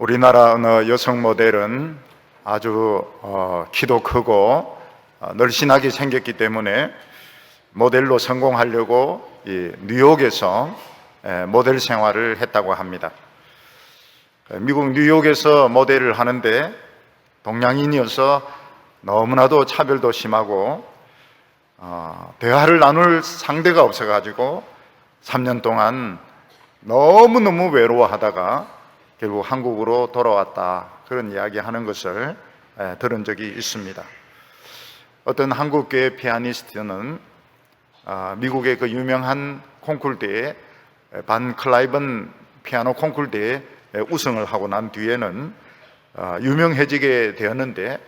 우리나라 어느 여성 모델은 아주 키도 크고 늘씬하게 생겼기 때문에 모델로 성공하려고 이 뉴욕에서 모델 생활을 했다고 합니다. 미국 뉴욕에서 모델을 하는데 동양인이어서 너무나도 차별도 심하고 대화를 나눌 상대가 없어가지고 3년 동안 너무너무 외로워하다가 결국 한국으로 돌아왔다, 그런 이야기 하는 것을 들은 적이 있습니다. 어떤 한국계 피아니스트는 미국의 그 유명한 콩쿨대회, 반 클라이번 피아노 콩쿨대회 우승을 하고 난 뒤에는 유명해지게 되었는데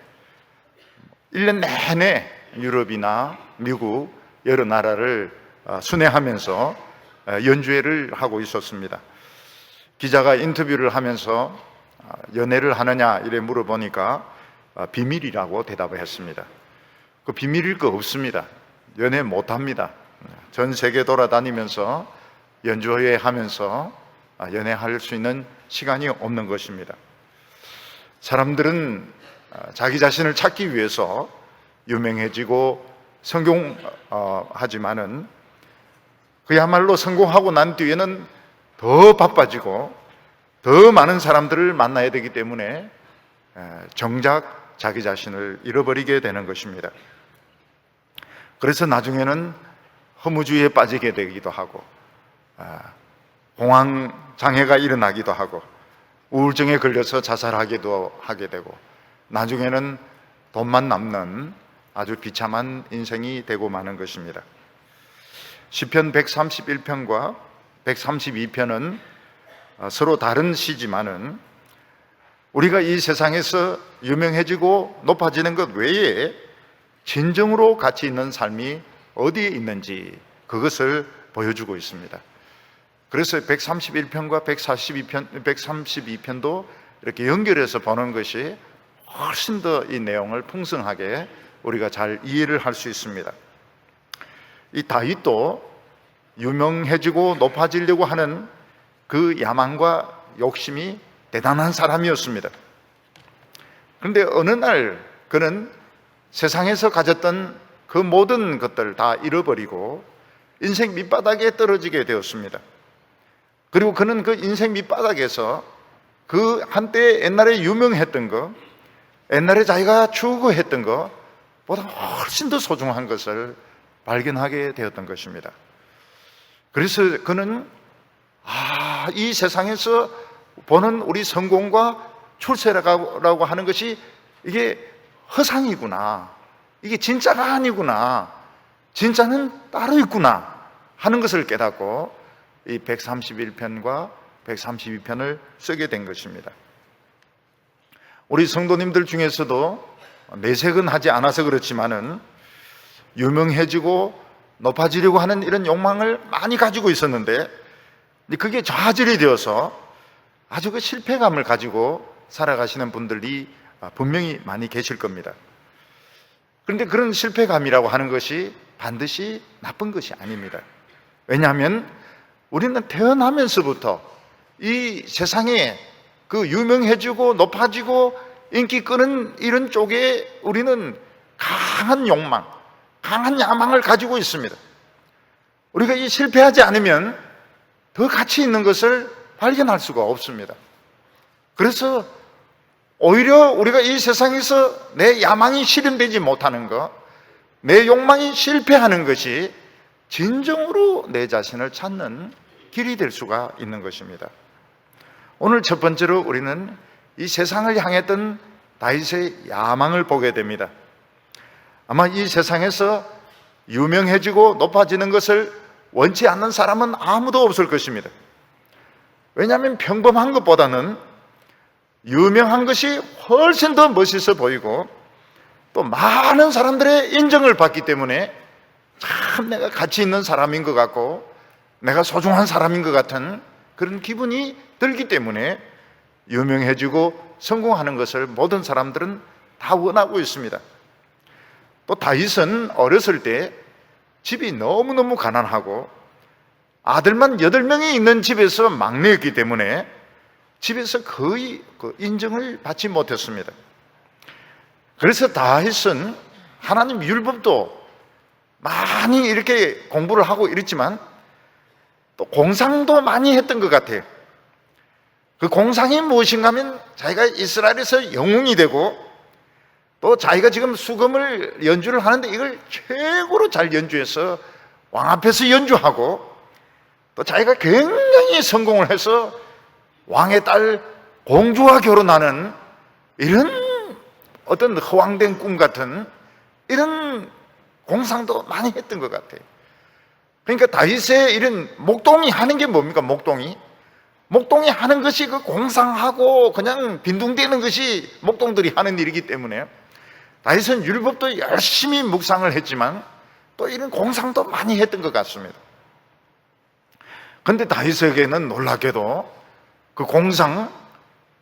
1년 내내 유럽이나 미국 여러 나라를 순회하면서 연주회를 하고 있었습니다. 기자가 인터뷰를 하면서 연애를 하느냐 이래 물어보니까 비밀이라고 대답을 했습니다. 그 비밀일 거 없습니다. 연애 못합니다. 전 세계 돌아다니면서 연주회 하면서 연애할 수 있는 시간이 없는 것입니다. 사람들은 자기 자신을 찾기 위해서 유명해지고 성공하지만은 그야말로 성공하고 난 뒤에는 더 바빠지고 더 많은 사람들을 만나야 되기 때문에 정작 자기 자신을 잃어버리게 되는 것입니다. 그래서 나중에는 허무주의에 빠지게 되기도 하고 공황장애가 일어나기도 하고 우울증에 걸려서 자살하기도 하게 되고 나중에는 돈만 남는 아주 비참한 인생이 되고 마는 것입니다. 시편 131편과 132편은 서로 다른 시지만은 우리가 이 세상에서 유명해지고 높아지는 것 외에 진정으로 가치 있는 삶이 어디에 있는지 그것을 보여주고 있습니다. 그래서 131편과 132편도 이렇게 연결해서 보는 것이 훨씬 더 이 내용을 풍성하게 우리가 잘 이해를 할 수 있습니다. 이 다윗도 유명해지고 높아지려고 하는 그 야망과 욕심이 대단한 사람이었습니다. 그런데 어느 날 그는 세상에서 가졌던 그 모든 것들을 다 잃어버리고 인생 밑바닥에 떨어지게 되었습니다. 그리고 그는 그 인생 밑바닥에서 그 한때 옛날에 유명했던 거, 옛날에 자기가 추구했던 것보다 훨씬 더 소중한 것을 발견하게 되었던 것입니다. 그래서 그는 이 세상에서 보는 우리 성공과 출세라고 하는 것이 이게 허상이구나, 이게 진짜가 아니구나, 진짜는 따로 있구나 하는 것을 깨닫고 이 131편과 132편을 쓰게 된 것입니다. 우리 성도님들 중에서도 내색은 하지 않아서 그렇지만은 유명해지고 높아지려고 하는 이런 욕망을 많이 가지고 있었는데 그게 좌절이 되어서 아주 그 실패감을 가지고 살아가시는 분들이 분명히 많이 계실 겁니다. 그런데 그런 실패감이라고 하는 것이 반드시 나쁜 것이 아닙니다. 왜냐하면 우리는 태어나면서부터 이 세상에 그 유명해지고 높아지고 인기 끄는 이런 쪽에 우리는 강한 욕망, 강한 야망을 가지고 있습니다. 우리가 이 실패하지 않으면 더 가치 있는 것을 발견할 수가 없습니다. 그래서 오히려 우리가 이 세상에서 내 야망이 실현되지 못하는 것, 내 욕망이 실패하는 것이 진정으로 내 자신을 찾는 길이 될 수가 있는 것입니다. 오늘 첫 번째로 우리는 이 세상을 향했던 다윗의 야망을 보게 됩니다. 아마 이 세상에서 유명해지고 높아지는 것을 원치 않는 사람은 아무도 없을 것입니다. 왜냐하면 평범한 것보다는 유명한 것이 훨씬 더 멋있어 보이고 또 많은 사람들의 인정을 받기 때문에 참 내가 가치 있는 사람인 것 같고 내가 소중한 사람인 것 같은 그런 기분이 들기 때문에 유명해지고 성공하는 것을 모든 사람들은 다 원하고 있습니다. 또 다윗은 어렸을 때 집이 너무너무 가난하고 아들만 8명이 있는 집에서 막내였기 때문에 집에서 거의 인정을 받지 못했습니다. 그래서 다윗은 하나님 율법도 많이 이렇게 공부를 하고 이랬지만 또 공상도 많이 했던 것 같아요. 그 공상이 무엇인가 하면 자기가 이스라엘에서 영웅이 되고 또 자기가 지금 수금을 연주를 하는데 이걸 최고로 잘 연주해서 왕 앞에서 연주하고 또 자기가 굉장히 성공을 해서 왕의 딸 공주와 결혼하는 이런 어떤 허황된 꿈 같은 이런 공상도 많이 했던 것 같아요. 그러니까 다윗의 이런 목동이 하는 게 뭡니까? 목동이 하는 것이 그 공상하고 그냥 빈둥대는 것이 목동들이 하는 일이기 때문에 다윗은 율법도 열심히 묵상을 했지만 또 이런 공상도 많이 했던 것 같습니다. 그런데 다윗에게는 놀랍게도 그 공상,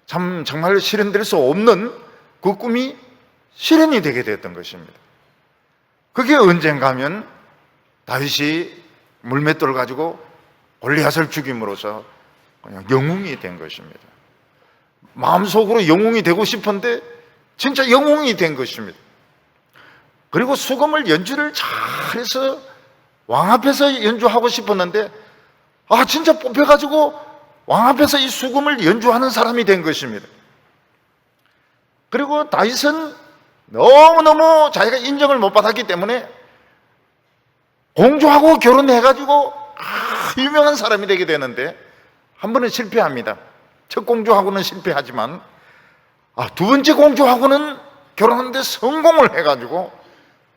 참 정말 실현될 수 없는 그 꿈이 실현이 되게 됐던 것입니다. 그게 언젠가 하면 다윗이 물맷돌을 가지고 골리앗을 죽임으로써 그냥 영웅이 된 것입니다. 마음속으로 영웅이 되고 싶은데 진짜 영웅이 된 것입니다. 그리고 수금을 연주를 잘해서 왕 앞에서 연주하고 싶었는데 진짜 뽑혀가지고 왕 앞에서 이 수금을 연주하는 사람이 된 것입니다. 그리고 다윗은 너무너무 자기가 인정을 못 받았기 때문에 공주하고 결혼해가지고 유명한 사람이 되게 되는데 한 번은 실패합니다. 첫 공주하고는 실패하지만 두 번째 공주하고는 결혼하는데 성공을 해가지고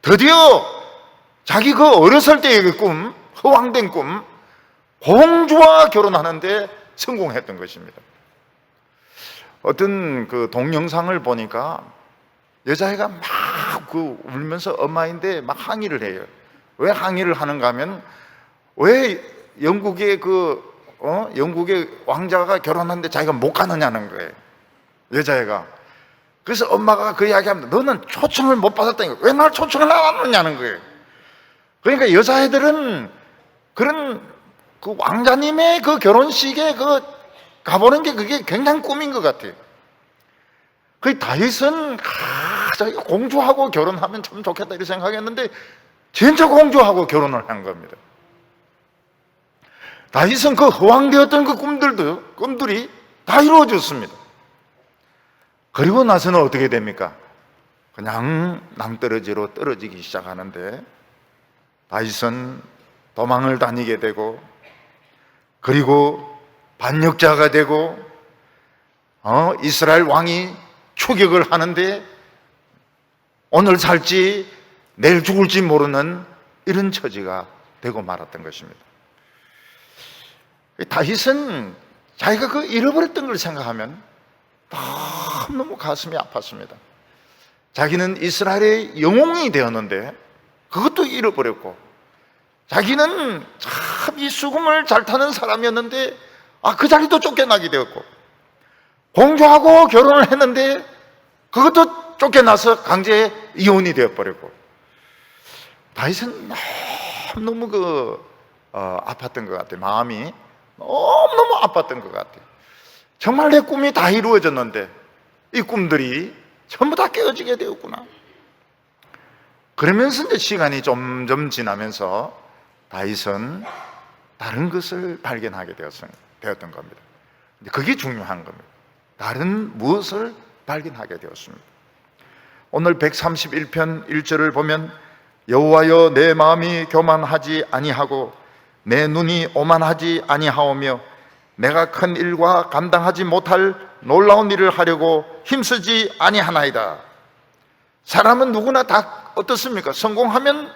드디어 자기 그 어렸을 때의 그 꿈, 허황된 꿈, 공주와 결혼하는데 성공했던 것입니다. 어떤 그 동영상을 보니까 여자애가 막 울면서 엄마인데 막 항의를 해요. 왜 항의를 하는가 하면 왜 영국의 영국의 왕자가 결혼하는데 자기가 못 가느냐는 거예요. 여자애가. 그래서 엄마가 그 이야기합니다. 너는 초청을 못 받았다니까 왜 날 초청을 안 하느냐는 거예요. 그러니까 여자애들은 그런 그 왕자님의 그 결혼식에 가보는 게 그게 굉장히 꿈인 것 같아요. 그 다윗은 자기가 공주하고 결혼하면 참 좋겠다 이렇게 생각했는데 진짜 공주하고 결혼을 한 겁니다. 다윗은 그 허황되었던 그 꿈들이 다 이루어졌습니다. 그리고 나서는 어떻게 됩니까? 그냥 낭떠러지로 떨어지기 시작하는데 다윗은 도망을 다니게 되고 그리고 반역자가 되고 이스라엘 왕이 추격을 하는데 오늘 살지 내일 죽을지 모르는 이런 처지가 되고 말았던 것입니다. 다윗은 자기가 그 잃어버렸던 걸 생각하면 너무 가슴이 아팠습니다. 자기는 이스라엘의 영웅이 되었는데 그것도 잃어버렸고 자기는 참 이 수금을 잘 타는 사람이었는데 그 자리도 쫓겨나게 되었고 공주하고 결혼을 했는데 그것도 쫓겨나서 강제 이혼이 되어버렸고 다윗은 너무 아팠던 것 같아요. 마음이 너무너무 아팠던 것 같아요. 정말 내 꿈이 다 이루어졌는데 이 꿈들이 전부 다 깨어지게 되었구나. 그러면서 이제 시간이 점점 지나면서 다윗은 다른 것을 발견하게 되었던 겁니다. 그게 중요한 겁니다. 다른 무엇을 발견하게 되었습니다. 오늘 131편 1절을 보면 여호와여 내 마음이 교만하지 아니하고 내 눈이 오만하지 아니하오며 내가 큰 일과 감당하지 못할 놀라운 일을 하려고 힘쓰지 아니하나이다. 사람은 누구나 다 어떻습니까? 성공하면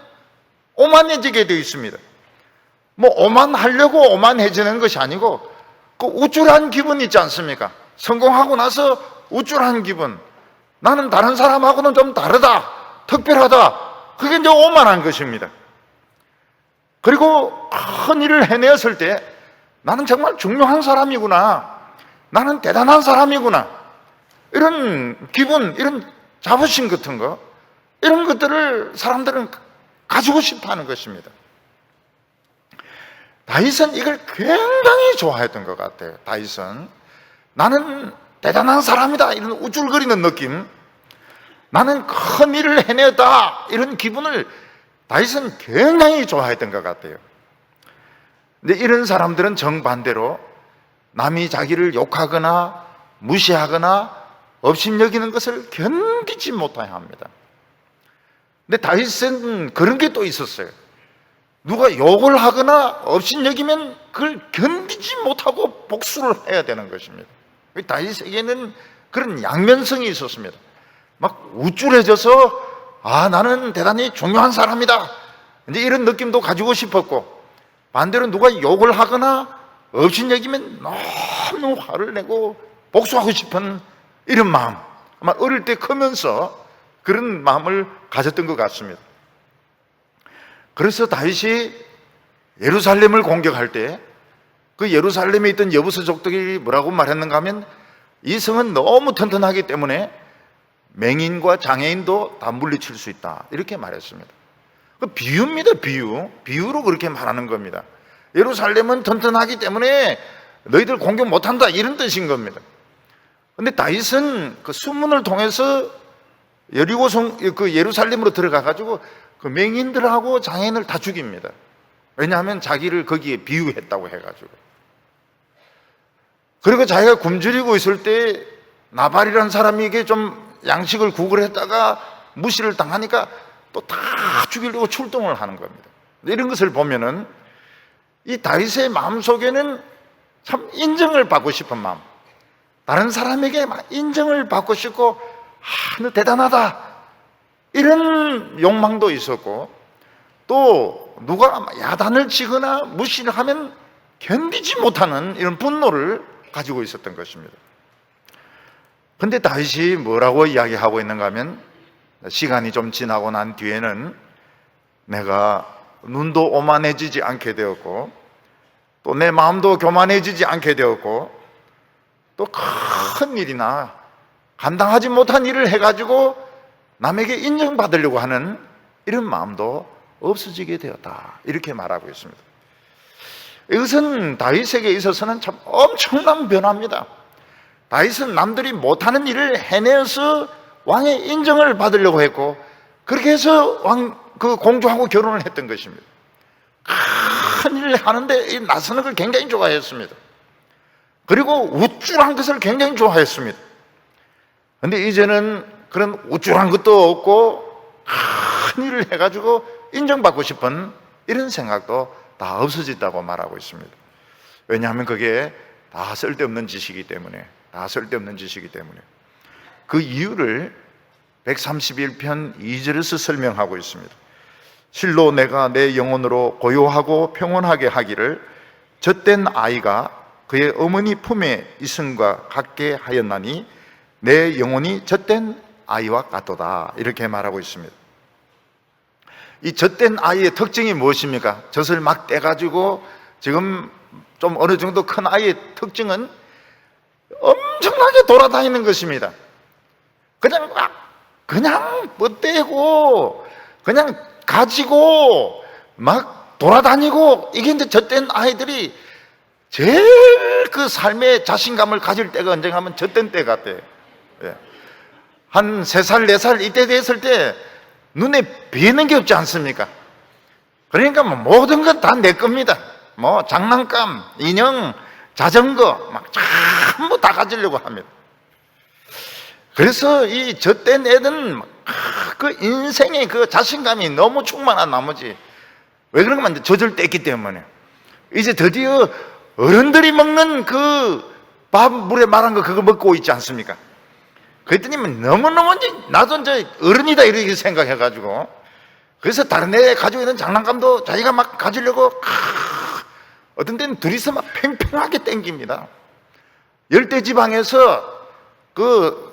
오만해지게 되어 있습니다. 오만하려고 오만해지는 것이 아니고 그 우쭐한 기분 있지 않습니까? 성공하고 나서 우쭐한 기분, 나는 다른 사람하고는 좀 다르다, 특별하다, 그게 이제 오만한 것입니다. 그리고 큰 일을 해내었을 때 나는 정말 중요한 사람이구나, 나는 대단한 사람이구나, 이런 기분, 이런 자부심 같은 거, 이런 것들을 사람들은 가지고 싶어 하는 것입니다. 다윗은 이걸 굉장히 좋아했던 것 같아요. 다윗은 나는 대단한 사람이다, 이런 우쭐거리는 느낌, 나는 큰 일을 해냈다, 이런 기분을 다윗은 굉장히 좋아했던 것 같아요. 근데 이런 사람들은 정반대로 남이 자기를 욕하거나 무시하거나 업신여기는 것을 견디지 못하여 합니다. 근데 다윗은 그런 게 또 있었어요. 누가 욕을 하거나 업신여기면 그걸 견디지 못하고 복수를 해야 되는 것입니다. 다윗에게는 그런 양면성이 있었습니다. 막 우쭐해져서 나는 대단히 중요한 사람이다, 이제 이런 느낌도 가지고 싶었고, 반대로 누가 욕을 하거나 업신여기면 너무 화를 내고 복수하고 싶은 이런 마음, 아마 어릴 때 크면서 그런 마음을 가졌던 것 같습니다. 그래서 다윗이 예루살렘을 공격할 때 그 예루살렘에 있던 여부서족들이 뭐라고 말했는가 하면, 이 성은 너무 튼튼하기 때문에 맹인과 장애인도 다 물리칠 수 있다, 이렇게 말했습니다. 그 비유입니다. 비유로 그렇게 말하는 겁니다. 예루살렘은 튼튼하기 때문에 너희들 공격 못한다, 이런 뜻인 겁니다. 근데 다윗은 그 수문을 통해서 여리고성, 그 예루살렘으로 들어가가지고 그 맹인들하고 장애인을 다 죽입니다. 왜냐하면 자기를 거기에 비유했다고 해가지고. 그리고 자기가 굶주리고 있을 때 나발이라는 사람에게 좀 양식을 구걸했다가 무시를 당하니까 또 다 죽이려고 출동을 하는 겁니다. 이런 것을 보면은 이 다윗의 마음속에는 참 인정을 받고 싶은 마음, 다른 사람에게 막 인정을 받고 싶고, 너 대단하다, 이런 욕망도 있었고, 또 누가 야단을 치거나 무시를 하면 견디지 못하는 이런 분노를 가지고 있었던 것입니다. 근데 다윗이 뭐라고 이야기하고 있는가 하면, 시간이 좀 지나고 난 뒤에는 내가 눈도 오만해지지 않게 되었고, 또 내 마음도 교만해지지 않게 되었고, 또 큰 일이나 감당하지 못한 일을 해가지고 남에게 인정받으려고 하는 이런 마음도 없어지게 되었다, 이렇게 말하고 있습니다. 이것은 다윗에게 있어서는 참 엄청난 변화입니다. 다윗은 남들이 못하는 일을 해내서 왕의 인정을 받으려고 했고, 그렇게 해서 그 공주하고 결혼을 했던 것입니다. 큰 일을 하는데 이 나서는 걸 굉장히 좋아했습니다. 그리고 우쭐한 것을 굉장히 좋아했습니다. 그런데 이제는 그런 우쭐한 것도 없고 큰 일을 해가지고 인정받고 싶은 이런 생각도 다 없어졌다고 말하고 있습니다. 왜냐하면 그게 다 쓸데없는 짓이기 때문에, 그 이유를 131편 2절에서 설명하고 있습니다. 실로 내가 내 영혼으로 고요하고 평온하게 하기를 젖된 아이가 그의 어머니 품에 있음과 같게 하였나니 내 영혼이 젖된 아이와 같도다, 이렇게 말하고 있습니다. 이 젖된 아이의 특징이 무엇입니까? 젖을 막 떼가지고 지금 좀 어느 정도 큰 아이의 특징은 엄청나게 돌아다니는 것입니다. 그냥 뻗대고 그냥 가지고 막 돌아다니고, 이게 이제 젖된 아이들이 제일 그 삶의 자신감을 가질 때가 언젠가 하면 젖된 때 같아요. 한 3살, 4살 이때 됐을 때 눈에 뵈는 게 없지 않습니까? 그러니까 뭐 모든 건 다 내 겁니다. 뭐 장난감, 인형, 자전거 막 전부 다 가지려고 합니다. 그래서 이 젖된 애들은 그 인생의 그 자신감이 너무 충만한 나머지, 왜 그런가 하면 젖을 뗐기 때문에 이제 드디어 어른들이 먹는 그 밥 물에 말한 거 그거 먹고 있지 않습니까? 그랬더니 너무너무 나도 이제 어른이다 이렇게 생각해가지고, 그래서 다른 애 가지고 있는 장난감도 자기가 막 가지려고 어떤 때는 둘이서 막 팽팽하게 땡깁니다. 열대지방에서 그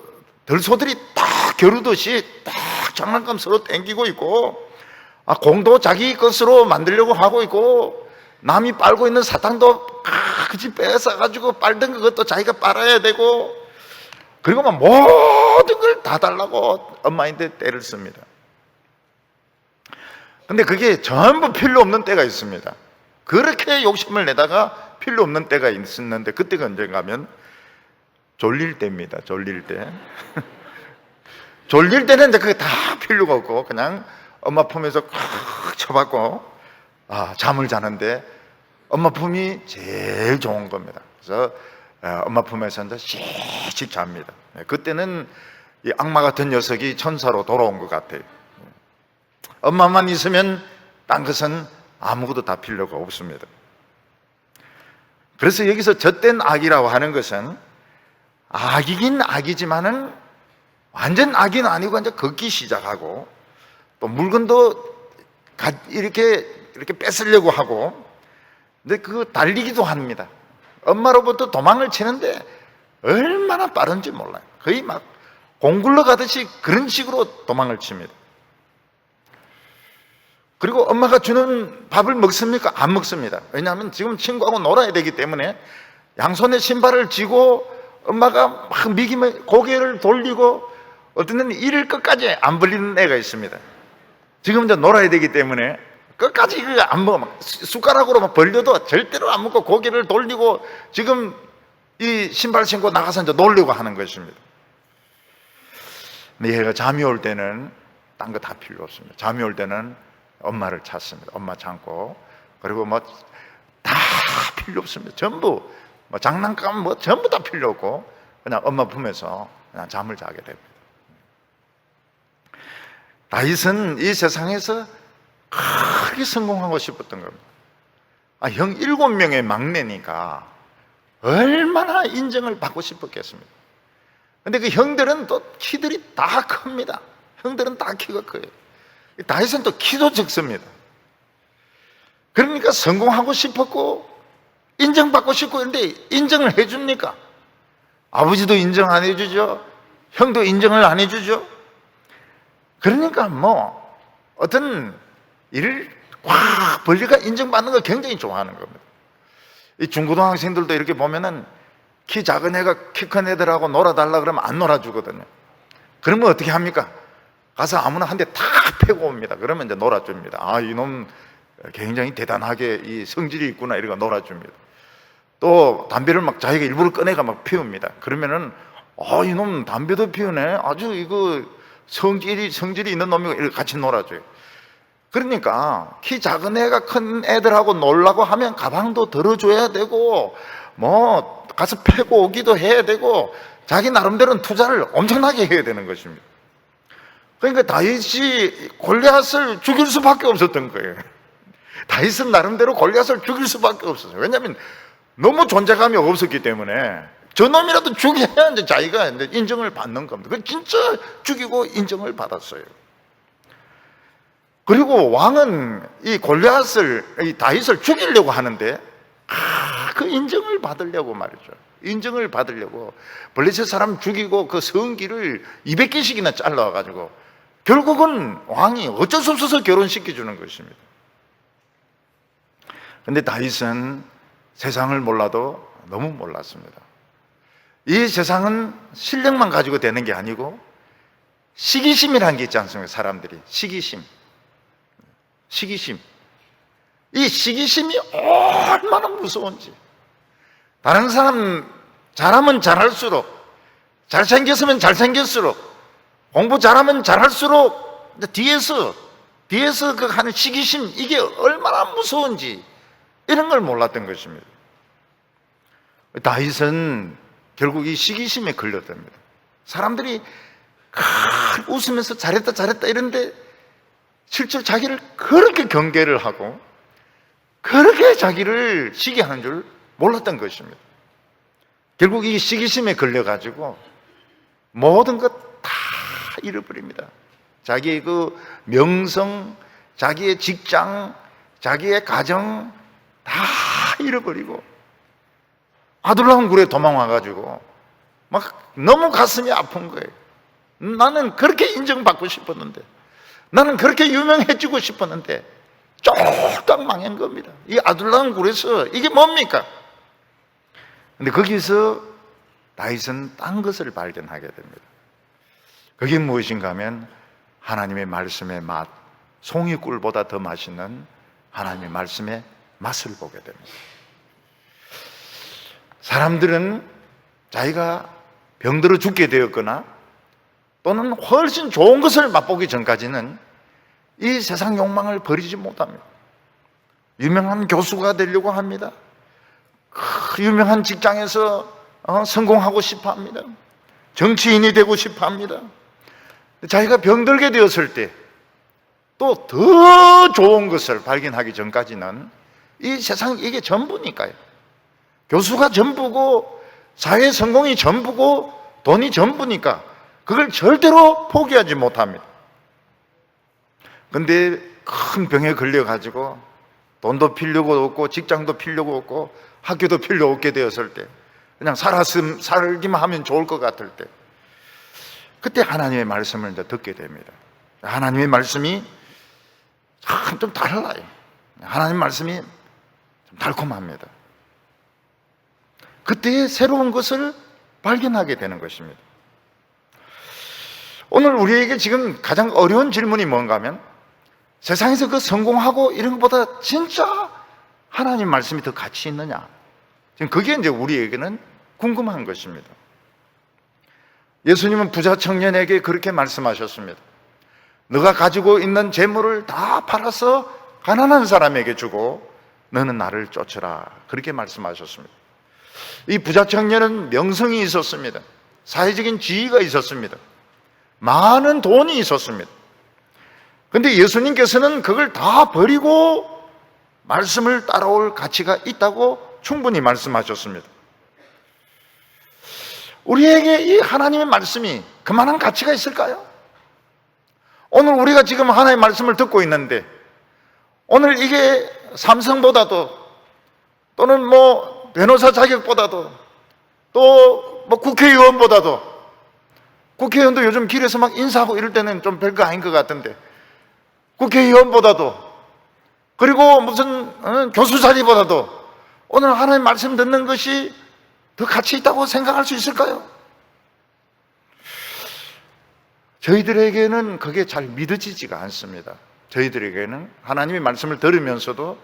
들소들이 딱 겨루듯이 딱 장난감 서로 땡기고 있고, 공도 자기 것으로 만들려고 하고 있고, 남이 빨고 있는 사탕도 그지 뺏어가지고 빨던 그것도 자기가 빨아야 되고, 그리고 막 모든 걸 다 달라고 엄마한테 때를 씁니다. 근데 그게 전부 필요 없는 때가 있습니다. 그렇게 욕심을 내다가 필요 없는 때가 있었는데, 그때가 언젠가 하면 졸릴 때입니다. 졸릴 때. 졸릴 때는 이제 그게 다 필요가 없고 그냥 엄마 품에서 콱 쳐받고 잠을 자는데 엄마 품이 제일 좋은 겁니다. 그래서 엄마 품에서 이제 씩씩 잡니다. 그때는 이 악마 같은 녀석이 천사로 돌아온 것 같아요. 엄마만 있으면 딴 것은 아무것도 다 필요가 없습니다. 그래서 여기서 젖된 아기라고 하는 것은 아기긴 아기지만은 완전 아기는 아니고 이제 걷기 시작하고 또 물건도 이렇게 뺏으려고 하고 근데 달리기도 합니다. 엄마로부터 도망을 치는데 얼마나 빠른지 몰라요. 거의 막 공굴러 가듯이 그런 식으로 도망을 칩니다. 그리고 엄마가 주는 밥을 먹습니까? 안 먹습니다. 왜냐하면 지금 친구하고 놀아야 되기 때문에 양손에 신발을 쥐고 엄마가 막 미기면 고개를 돌리고 어떤 데는 이를 끝까지 안 벌리는 애가 있습니다. 지금 이제 놀아야 되기 때문에 끝까지 이걸 안 먹어. 숟가락으로 막 벌려도 절대로 안 먹고 고개를 돌리고 지금 이 신발 신고 나가서 이제 놀려고 하는 것입니다. 근데 얘가 잠이 올 때는 딴 거 다 필요 없습니다. 잠이 올 때는 엄마를 찾습니다. 엄마 찾고 그리고 뭐 다 필요 없습니다. 전부 뭐 장난감 뭐 전부 다 필요 없고 그냥 엄마 품에서 그냥 잠을 자게 됩니다. 다윗은 이 세상에서 크게 성공하고 싶었던 겁니다. 형 7명의 막내니까 얼마나 인정을 받고 싶었겠습니까? 근데 그 형들은 또 키들이 다 큽니다. 형들은 다 키가 커요. 다윗은 또 키도 적습니다. 그러니까 성공하고 싶었고 인정받고 싶고 그런데 인정을 해줍니까? 아버지도 인정 안 해주죠. 형도 인정을 안 해주죠. 그러니까 뭐 어떤 일을 확 벌리가 인정받는 걸 굉장히 좋아하는 겁니다. 이 중고등학생들도 이렇게 보면은 키 작은 애가 키 큰 애들하고 놀아달라 그러면 안 놀아주거든요. 그러면 어떻게 합니까? 가서 아무나 한 대 탁 패고 옵니다. 그러면 이제 놀아줍니다. 이놈 굉장히 대단하게 이 성질이 있구나 이러고 놀아줍니다. 또 담배를 막 자기가 일부러 꺼내가 막 피웁니다. 그러면은 이놈 담배도 피우네. 아주 이거 성질이 있는 놈이고 이렇게 같이 놀아줘요. 그러니까 키 작은 애가 큰 애들하고 놀라고 하면 가방도 들어줘야 되고 뭐 가서 패고 오기도 해야 되고 자기 나름대로는 투자를 엄청나게 해야 되는 것입니다. 그러니까 다윗이 골리앗을 죽일 수밖에 없었던 거예요. 다윗은 나름대로 골리앗을 죽일 수밖에 없었어요. 왜냐하면 너무 존재감이 없었기 때문에 저놈이라도 죽여야 이제 자기가 이제 인정을 받는 겁니다. 그 진짜 죽이고 인정을 받았어요. 그리고 왕은 이 골리앗을, 이 다윗을 죽이려고 하는데 그 인정을 받으려고 말이죠. 인정을 받으려고 블레셋 사람 죽이고 그 성기를 200개씩이나 잘라가지고 결국은 왕이 어쩔 수 없어서 결혼시켜주는 것입니다. 그런데 다윗은 세상을 몰라도 너무 몰랐습니다. 이 세상은 실력만 가지고 되는 게 아니고 시기심이라는 게 있지 않습니까? 사람들이 시기심. 이 시기심이 얼마나 무서운지. 다른 사람 잘하면 잘할수록, 잘생겼으면 잘생길수록, 공부 잘하면 잘할수록 뒤에서 그 하는 시기심, 이게 얼마나 무서운지 이런 걸 몰랐던 것입니다. 다윗은 결국 이 시기심에 걸렸답니다. 사람들이 웃으면서 잘했다 이런데 실제로 자기를 그렇게 경계를 하고 그렇게 자기를 시기하는 줄 몰랐던 것입니다. 결국 이 시기심에 걸려가지고 모든 것 다 잃어버립니다. 자기의 그 명성, 자기의 직장, 자기의 가정 다 잃어버리고 아둘람 굴에 도망와가지고 막 너무 가슴이 아픈 거예요. 나는 그렇게 인정받고 싶었는데, 나는 그렇게 유명해지고 싶었는데 쫄딱 망한 겁니다. 이 아둘람 굴에서 이게 뭡니까? 근데 거기서 다윗은 딴 것을 발견하게 됩니다. 그게 무엇인가 하면 하나님의 말씀의 맛, 송이꿀보다 더 맛있는 하나님의 말씀의 맛을 보게 됩니다. 사람들은 자기가 병들어 죽게 되었거나 또는 훨씬 좋은 것을 맛보기 전까지는 이 세상 욕망을 버리지 못합니다. 유명한 교수가 되려고 합니다. 유명한 직장에서 성공하고 싶어 합니다. 정치인이 되고 싶어 합니다. 자기가 병들게 되었을 때 또 더 좋은 것을 발견하기 전까지는 이 세상 이게 전부니까요. 교수가 전부고 사회 성공이 전부고 돈이 전부니까 그걸 절대로 포기하지 못합니다. 근데 큰 병에 걸려가지고 돈도 필요가 없고 직장도 필요가 없고 학교도 필요 없게 되었을 때 그냥 살기만 하면 좋을 것 같을 때 그때 하나님의 말씀을 이제 듣게 됩니다. 하나님의 말씀이 참 좀 달라요. 하나님 말씀이 좀 달콤합니다. 그때 새로운 것을 발견하게 되는 것입니다. 오늘 우리에게 지금 가장 어려운 질문이 뭔가 하면 세상에서 그 성공하고 이런 것보다 진짜 하나님 말씀이 더 가치 있느냐? 지금 그게 이제 우리에게는 궁금한 것입니다. 예수님은 부자 청년에게 그렇게 말씀하셨습니다. 너가 가지고 있는 재물을 다 팔아서 가난한 사람에게 주고 너는 나를 쫓으라. 그렇게 말씀하셨습니다. 이 부자 청년은 명성이 있었습니다. 사회적인 지위가 있었습니다. 많은 돈이 있었습니다. 그런데 예수님께서는 그걸 다 버리고 말씀을 따라올 가치가 있다고 충분히 말씀하셨습니다. 우리에게 이 하나님의 말씀이 그만한 가치가 있을까요? 오늘 우리가 지금 하나님의 말씀을 듣고 있는데 오늘 이게 삼성보다도 또는 변호사 자격보다도 또 국회의원보다도 국회의원도 요즘 길에서 막 인사하고 이럴 때는 좀 별거 아닌 것 같은데 국회의원보다도 그리고 무슨 교수 자리보다도 오늘 하나님 말씀 듣는 것이 더 가치 있다고 생각할 수 있을까요? 저희들에게는 그게 잘 믿어지지가 않습니다. 저희들에게는 하나님의 말씀을 들으면서도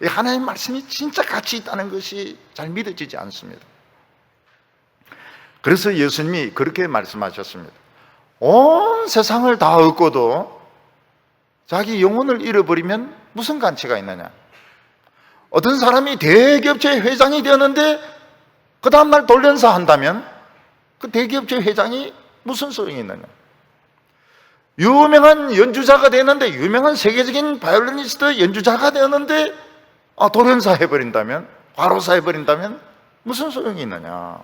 이 하나님의 말씀이 진짜 가치 있다는 것이 잘 믿어지지 않습니다. 그래서 예수님이 그렇게 말씀하셨습니다. 온 세상을 다 얻고도 자기 영혼을 잃어버리면 무슨 가치가 있느냐? 어떤 사람이 대기업체 회장이 되었는데 그 다음날 돌연사 한다면 그 대기업체 회장이 무슨 소용이 있느냐? 유명한 연주자가 되었는데 유명한 세계적인 바이올리니스트 연주자가 되었는데 돌연사 해버린다면 과로사 해버린다면 무슨 소용이 있느냐?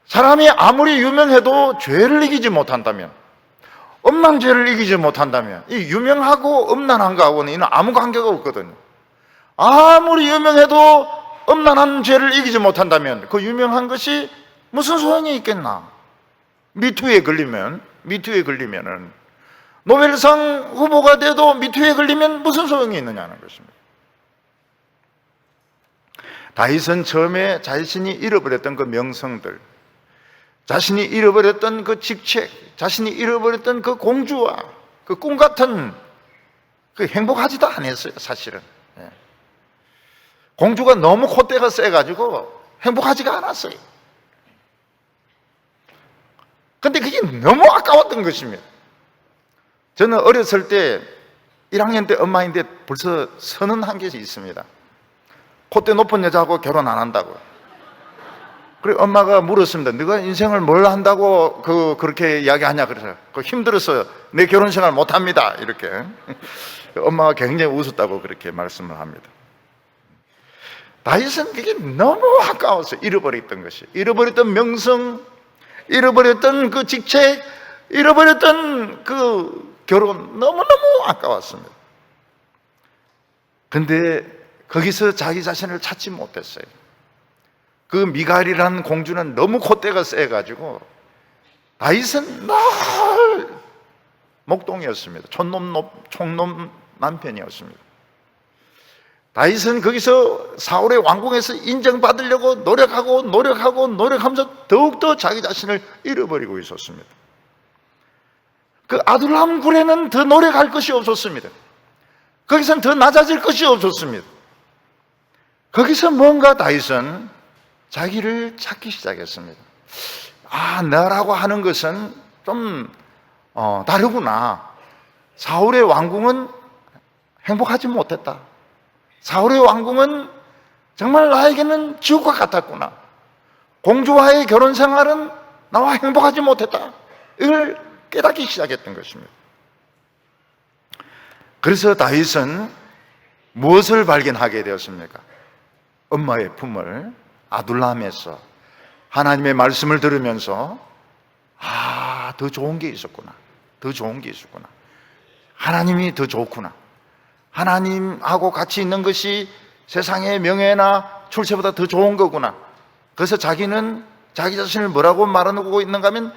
사람이 아무리 유명해도 죄를 이기지 못한다면 음란죄를 이기지 못한다면 이 유명하고 음란한 거하고는 이는 아무 관계가 없거든요. 아무리 유명해도 음란한 죄를 이기지 못한다면 그 유명한 것이 무슨 소용이 있겠나? 미투에 걸리면은 노벨상 후보가 돼도 미투에 걸리면 무슨 소용이 있느냐는 것입니다. 다윗은 처음에 자신이 잃어버렸던 그 명성들, 자신이 잃어버렸던 그 직책, 자신이 잃어버렸던 그 공주와 그 꿈 같은 그 행복하지도 않았어요, 사실은. 공주가 너무 콧대가 세가지고 행복하지가 않았어요. 근데 그게 너무 아까웠던 것입니다. 저는 어렸을 때 1학년 때 엄마인데 벌써 선언 한 게 있습니다. 콧대 높은 여자하고 결혼 안 한다고. 그래 엄마가 물었습니다. 네가 인생을 뭘 한다고 그렇게 이야기하냐 그래서 힘들어서 내 결혼 생활 못 합니다. 이렇게 엄마가 굉장히 웃었다고 그렇게 말씀을 합니다. 다윗은 그게 너무 아까워서 잃어버렸던 것이, 잃어버렸던 명성, 잃어버렸던 그 직책, 잃어버렸던 그 결혼 너무너무 아까웠습니다. 근데 거기서 자기 자신을 찾지 못했어요. 그 미갈이라는 공주는 너무 콧대가 세가지고 다윗은 늘 목동이었습니다. 촌놈 남편이었습니다. 다윗은 거기서 사울의 왕궁에서 인정받으려고 노력하면서 더욱더 자기 자신을 잃어버리고 있었습니다. 그 아둘람 굴에는 더 노력할 것이 없었습니다. 거기서는 더 낮아질 것이 없었습니다. 거기서 뭔가 다윗은 자기를 찾기 시작했습니다. 나라고 하는 것은 좀 다르구나. 사울의 왕궁은 행복하지 못했다. 사울의 왕궁은 정말 나에게는 지옥과 같았구나. 공주와의 결혼 생활은 나와 행복하지 못했다. 이걸 깨닫기 시작했던 것입니다. 그래서 다윗은 무엇을 발견하게 되었습니까? 엄마의 품을 아둘람에서 하나님의 말씀을 들으면서 더 좋은 게 있었구나. 더 좋은 게 있었구나. 하나님이 더 좋구나. 하나님하고 같이 있는 것이 세상의 명예나 출세보다 더 좋은 거구나. 그래서 자기는 자기 자신을 뭐라고 말하고 있는가 하면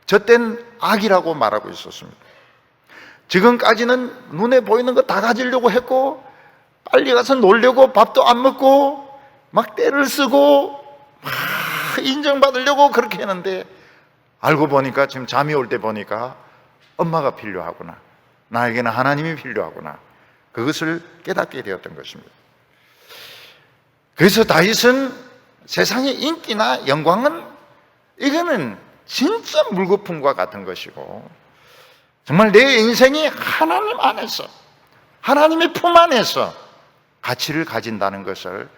젖된 악이라고 말하고 있었습니다. 지금까지는 눈에 보이는 거 다 가지려고 했고, 빨리 가서 놀려고 밥도 안 먹고 막 떼를 쓰고 막 인정받으려고 그렇게 했는데, 알고 보니까 지금 잠이 올 때 보니까 엄마가 필요하구나. 나에게는 하나님이 필요하구나. 그것을 깨닫게 되었던 것입니다. 그래서 다윗은 세상의 인기나 영광은 이거는 진짜 물거품과 같은 것이고, 정말 내 인생이 하나님 안에서, 하나님의 품 안에서 가치를 가진다는 것을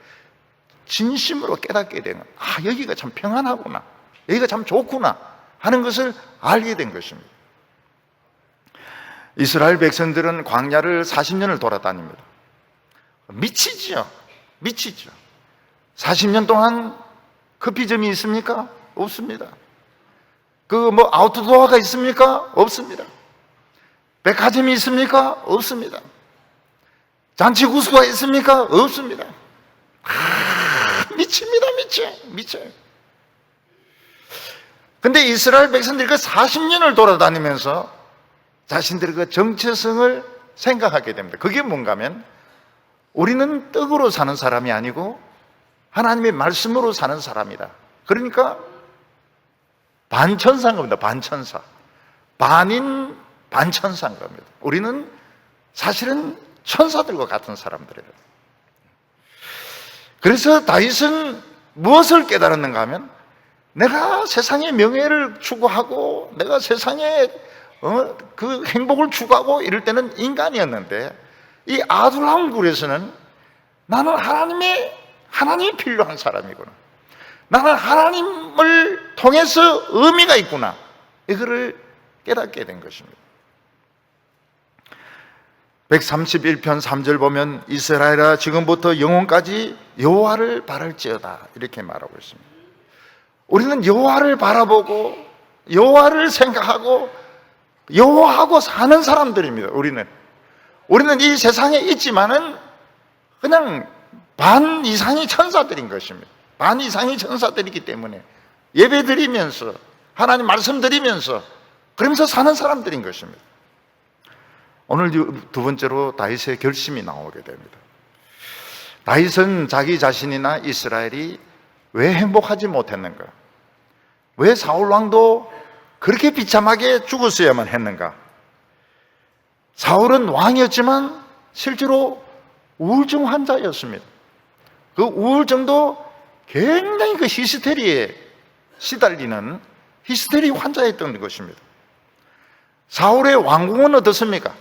진심으로 깨닫게 된 것. 여기가 참 평안하구나, 여기가 참 좋구나 하는 것을 알게 된 것입니다. 이스라엘 백성들은 광야를 40년을 돌아다닙니다. 미치죠. 40년 동안 커피점이 있습니까? 없습니다. 아우트도어가 있습니까? 없습니다. 백화점이 있습니까? 없습니다. 잔치구수가 있습니까? 없습니다. 미쳐요. 근데 이스라엘 백성들이 그 40년을 돌아다니면서 자신들의 그 정체성을 생각하게 됩니다. 그게 뭔가 하면, 우리는 떡으로 사는 사람이 아니고 하나님의 말씀으로 사는 사람이다. 그러니까 반천사인 겁니다. 반천사. 반인 반천사인 겁니다. 우리는 사실은 천사들과 같은 사람들이에요. 그래서 다윗은 무엇을 깨달았는가 하면, 내가 세상의 명예를 추구하고 내가 세상의 그 행복을 추구하고 이럴 때는 인간이었는데, 이 아둘람 굴에서는 나는 하나님이 필요한 사람이구나. 나는 하나님을 통해서 의미가 있구나. 이거를 깨닫게 된 것입니다. 131편 3절 보면, 이스라엘아 지금부터 영원까지 여호와를 바랄지어다, 이렇게 말하고 있습니다. 우리는 여호와를 바라보고 여호와를 생각하고 여호와하고 사는 사람들입니다. 우리는 이 세상에 있지만은 그냥 반 이상이 천사들인 것입니다. 반 이상이 천사들이기 때문에 예배 드리면서 하나님 말씀 드리면서 그러면서 사는 사람들인 것입니다. 오늘 두 번째로 다윗의 결심이 나오게 됩니다. 다윗은 자기 자신이나 이스라엘이 왜 행복하지 못했는가? 왜 사울 왕도 그렇게 비참하게 죽었어야만 했는가? 사울은 왕이었지만 실제로 우울증 환자였습니다. 그 우울증도 굉장히 그 히스테리에 시달리는 히스테리 환자였던 것입니다. 사울의 왕궁은 어떻습니까?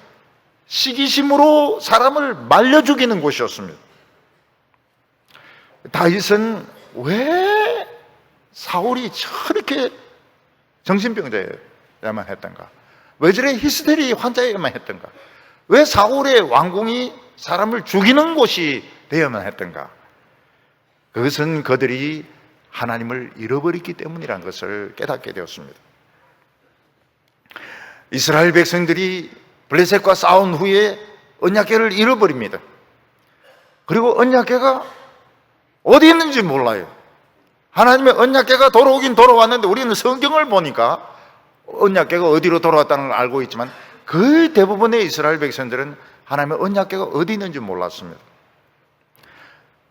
시기심으로 사람을 말려 죽이는 곳이었습니다. 다윗은 왜 사울이 저렇게 정신병자야만 했던가? 왜 저래 히스테리 환자야만 했던가? 왜 사울의 왕궁이 사람을 죽이는 곳이 되어야만 했던가? 그것은 그들이 하나님을 잃어버렸기 때문이라는 것을 깨닫게 되었습니다. 이스라엘 백성들이 블레셋과 싸운 후에 언약궤를 잃어버립니다. 그리고 언약궤가 어디 있는지 몰라요. 하나님의 언약궤가 돌아오긴 돌아왔는데 우리는 성경을 보니까 언약궤가 어디로 돌아왔다는 걸 알고 있지만 거의 대부분의 이스라엘 백성들은 하나님의 언약궤가 어디 있는지 몰랐습니다.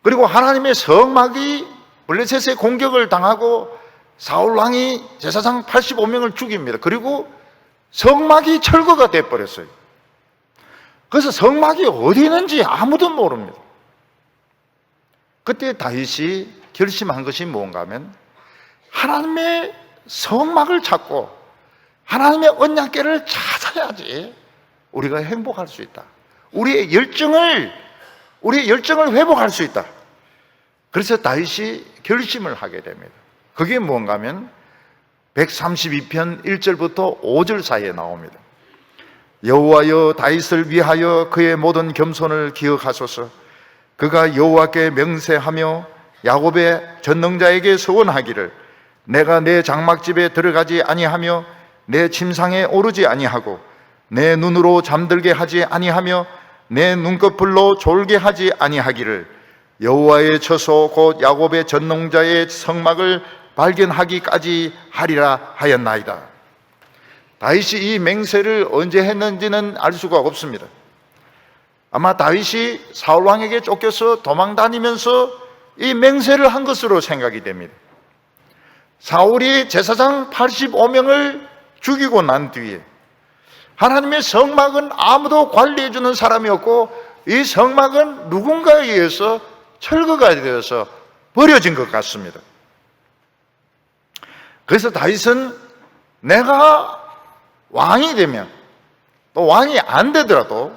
그리고 하나님의 성막이 블레셋의 공격을 당하고 사울 왕이 제사장 85명을 죽입니다. 그리고 성막이 철거가 돼버렸어요. 그래서 성막이 어디 있는지 아무도 모릅니다. 그때 다윗이 결심한 것이 뭔가 하면 하나님의 성막을 찾고 하나님의 언약궤를 찾아야지 우리가 행복할 수 있다. 우리의 열정을 회복할 수 있다. 그래서 다윗이 결심을 하게 됩니다. 그게 뭔가 하면 132편 1절부터 5절 사이에 나옵니다. 여호와여 다윗을 위하여 그의 모든 겸손을 기억하소서. 그가 여호와께 명세하며 야곱의 전능자에게 서원하기를 내가 내 장막집에 들어가지 아니하며 내 침상에 오르지 아니하고 내 눈으로 잠들게 하지 아니하며 내 눈꺼풀로 졸게 하지 아니하기를 여호와의 처소 곧 야곱의 전능자의 성막을 발견하기까지 하리라 하였나이다. 다윗이 이 맹세를 언제 했는지는 알 수가 없습니다. 아마 다윗이 사울 왕에게 쫓겨서 도망 다니면서 이 맹세를 한 것으로 생각이 됩니다. 사울이 제사장 85명을 죽이고 난 뒤에 하나님의 성막은 아무도 관리해 주는 사람이 없고 이 성막은 누군가에 의해서 철거가 되어서 버려진 것 같습니다. 그래서 다윗은 내가 왕이 되면 또 왕이 안 되더라도